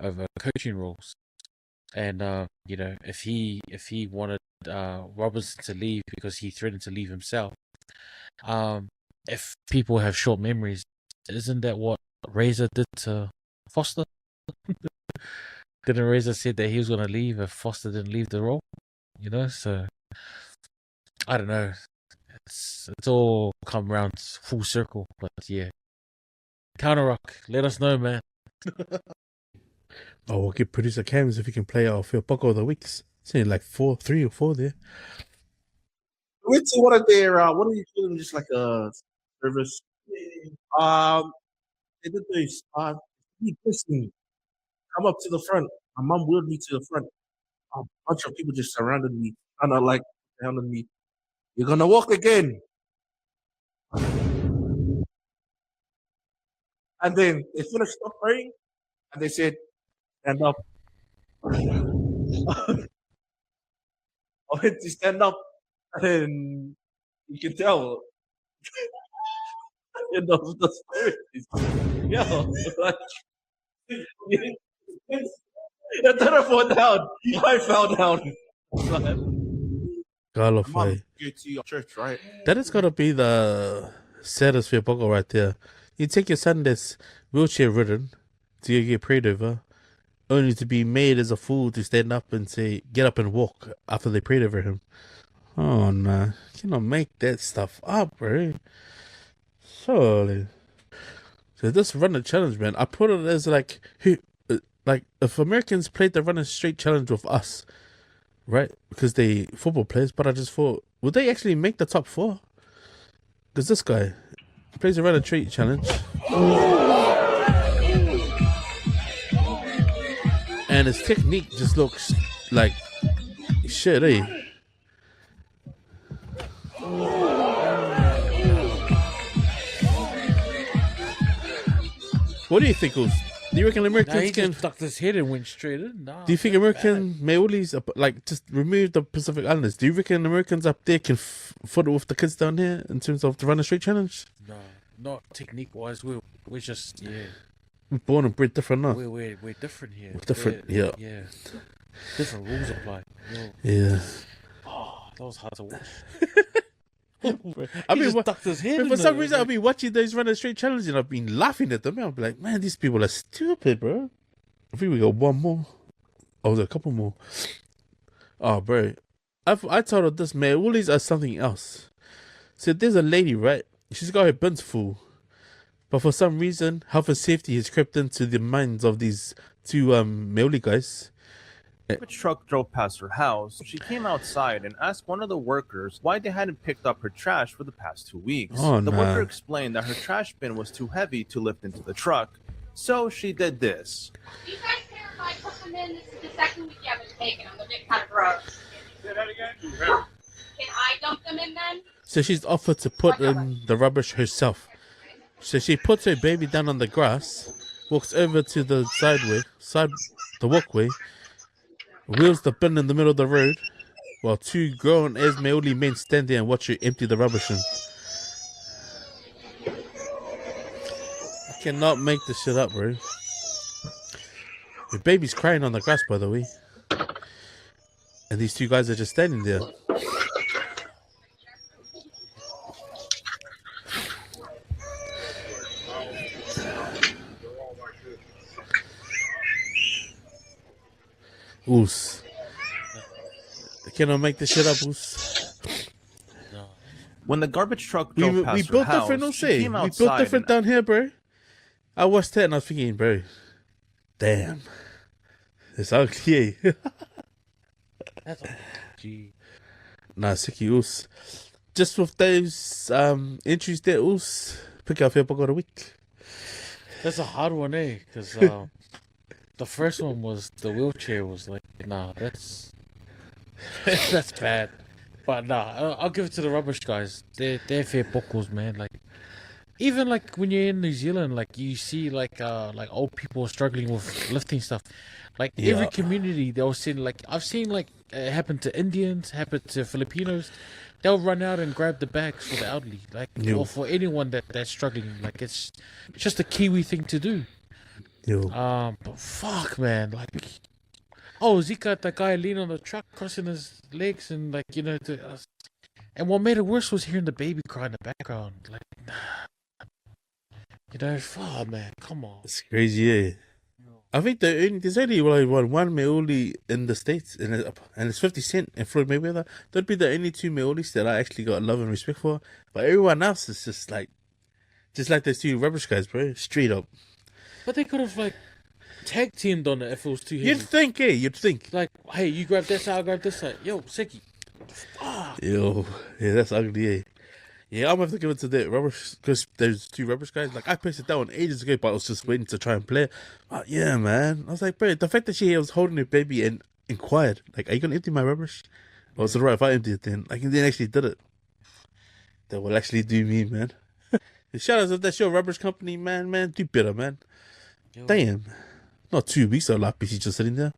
over coaching roles, and if he wanted Robertson to leave because he threatened to leave himself, if people have short memories, isn't that what Razor did to Foster? Didn't Razor said that he was going to leave if Foster didn't leave the role? So I don't know. It's all come around full circle, but yeah. Counter Rock, let us know, man. We'll get producer Cams if he can play our Fia Poko of the weeks. It's only like 3 or 4 there. Went to one of their what do you call them? Just like a service. They did this. Listen, come up to the front. My mom wheeled me to the front. A bunch of people just surrounded me, trying to like down on me. You're gonna walk again. And then they finished up praying, and they said, "Stand up." I went to stand up, and you can tell. The spirit is, like, Then I fall down. I fell down. Gala Mom, fight. you to your church, right? That is gotta be the saddest Fia Poko right there. You take your son that's wheelchair ridden to get prayed over, only to be made as a fool to stand up and say, get up and walk after they prayed over him. Oh no, you cannot make that stuff up, bro. Surely. So this runner challenge, man, I put it as like if Americans played the runner straight challenge with us, right? Because they football players, but I just thought, would they actually make the top 4? Because this guy plays a runner straight challenge, and his technique just looks like shit, eh? What do you think, Oos? Do you reckon Americans He can? just ducked his head and went straight in. Nah, Do you think American Maoris, like, just remove the Pacific Islanders? Do you reckon Americans up there can foot it with the kids down here in terms of the runner straight challenge? No, not technique wise. We're just Born and bred different, no? we're different here. We're different, Yeah. yeah. Different rules apply. Yeah. Oh, that was hard to watch. I He mean, just ducked his head. but in for some it. reason, I've been watching those runner straight challenges and I've been laughing at them. I'll be like, man, these people are stupid, bro. I think we got one more. Oh, there's a couple more. Oh, bro. I told her this, man. All these are something else. So there's a lady, right? She's got her bins full. But for some reason, health and safety has crept into the minds of these two Maoli guys. A truck drove past her house. She came outside and asked one of the workers why they hadn't picked up her trash for the past 2 weeks. Oh, the nah. worker explained that her trash bin was too heavy to lift into the truck, so she did this. You guys care if I put them in? This is the second week you haven't taken them. They're getting kind of gross. Say that again? Can I dump them in then? So she's offered to put in the rubbish herself. So she puts her baby down on the grass, walks over to the the walkway, wheels the bin in the middle of the road, while two grown-ass Maoli men stand there and watch her empty the rubbish in. I cannot make this shit up, bro. Your baby's crying on the grass, by the way. And these two guys are just standing there. Oos. I cannot make this shit up, Oos. When the garbage truck drove past We her built house, different, no she say. came We outside built different down here, bro. I watched that and I was thinking, bro, damn. It's ugly, eh? That's a gee. Nah, Siki Oos. Just with those entries there, Oos, pick up Fia Poko of the week. That's a hard one, eh? Because the first one was the wheelchair was like, nah, that's that's bad. But nah, I'll give it to the rubbish guys. They're fair pokos, man. Like, even like when you're in New Zealand, like you see like old people struggling with lifting stuff. Like every Yeah. community, they'll send like I've seen like it happen to Indians, happen to Filipinos. They'll run out and grab the bags for the elderly, like Yo. or for anyone that's struggling. Like it's just a Kiwi thing to do. Yo. But fuck, man, like, oh, Zika, that guy leaning on the truck, crossing his legs, and like, you know, and what made it worse was hearing the baby cry in the background, like, you know, fuck, man, come on. It's crazy, eh? I think there's only like one Maoli in the States, and it's 50 Cent and Floyd Mayweather. That'd be the only two Maolis that I actually got love and respect for. But everyone else is just like those two rubbish guys, bro. Straight up. But they could have like tag teamed on it if it was too heavy. You'd think, eh? You'd think. Like, hey, you grab that side, I'll grab this side. Yo, Seki. Fuck. Yo, yeah, that's ugly, eh? Yeah, I'm gonna have to give it to the rubbish, because there's two rubbish guys. Like, I placed it down ages ago, but I was just waiting to try and play it. But yeah, man. I was like, bro, the fact that she was holding her baby and inquired, like, are you gonna empty my rubbish? Or is it right if I empty it then? Like, and then actually did it. That will actually do me, man. Shout out to that show, Rubbish Company, man. Do better, man. Yo. Damn. Not 2 weeks, so like, she's just sitting there.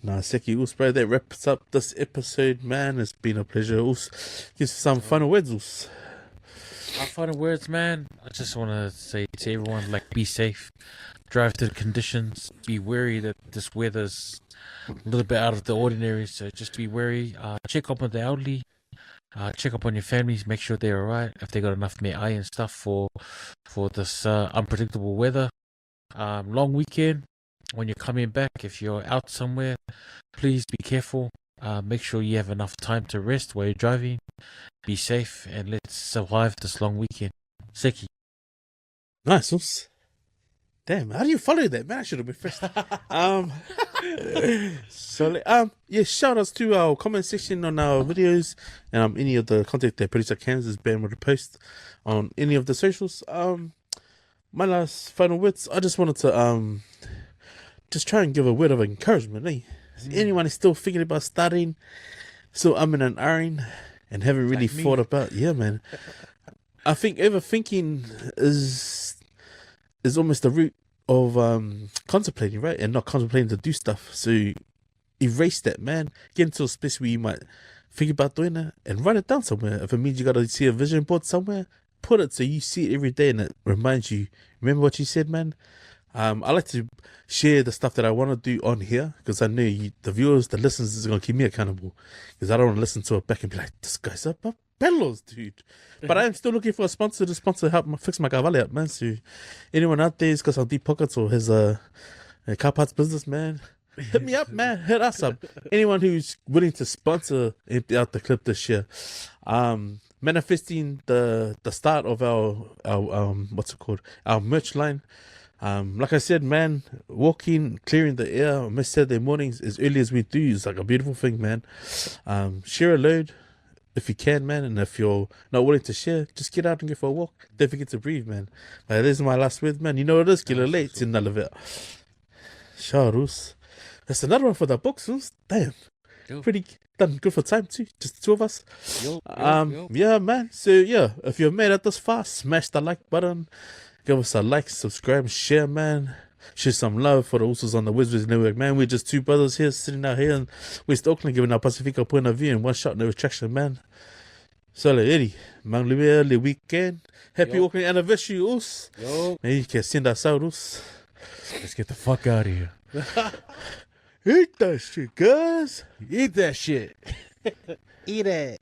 Nah, Seki, Oos, bro, that wraps up this episode, man. It's been a pleasure. Oos, give some final words, Oos. Final words, man. I just want to say to everyone, like, be safe. Drive to the conditions. Be wary that this weather's a little bit out of the ordinary, so just be wary. Check up on the elderly. Check up on your families. Make sure they're alright. If they got enough me eye and stuff for this unpredictable weather. Long weekend. When you're coming back, if you're out somewhere, please be careful. Make sure you have enough time to rest while you're driving. Be safe, and let's survive this long weekend. Seki. Nice. Oops. Damn, how do you follow that, man? I should have been first. Yeah, shout outs to our comment section on our videos and any of the content that producer Cans has been able to post on any of the socials. My last final words, I just wanted to just try and give a word of encouragement, eh? Anyone is still thinking about studying, so I'm in an iron and haven't really thought about, yeah, man. I think overthinking is almost the root of contemplating, right? And not contemplating to do stuff. So erase that, man. Get into a space where you might think about doing it and write it down somewhere. If it means you got to see a vision board somewhere, put it so you see it every day and it reminds you. Remember what you said, man? I like to share the stuff that I want to do on here because I know the viewers, the listeners is going to keep me accountable because I don't want to listen to it back and be like, this guy's up bellows, dude. But I am still looking for a sponsor to help fix my kavale up, man. So anyone out there who's got some deep pockets or has a car parts business, man, hit me up, man. Hit us up. Anyone who's willing to sponsor Empty Out the Clip this year. Manifesting the start of our what's it called? Our merch line. Like I said, man, walking, clearing the air on most Saturday mornings as early as we do is like a beautiful thing, man. Share a load if you can, man, and if you're not willing to share, just get out and go for a walk. Don't forget to breathe, man. This is my last words, man. You know what it is, killer late in Nalavit. Shoutouts. That's another one for the books, damn. Pretty done good for time too, just the two of us. Yeah, man. So yeah, if you've made it this far, smash the like button. Give us a like, subscribe, share, man. Show some love for the usos on the WesWes network, man. We're just two brothers here sitting out here in West Auckland giving our Pacifica point of view and one shot, no retraction, man. So, Leti, mang luea le weekend. Happy Auckland anniversary, us. Man, you can send us out, us. Let's get the fuck out of here. Eat that shit, guys. Eat that shit. Eat it.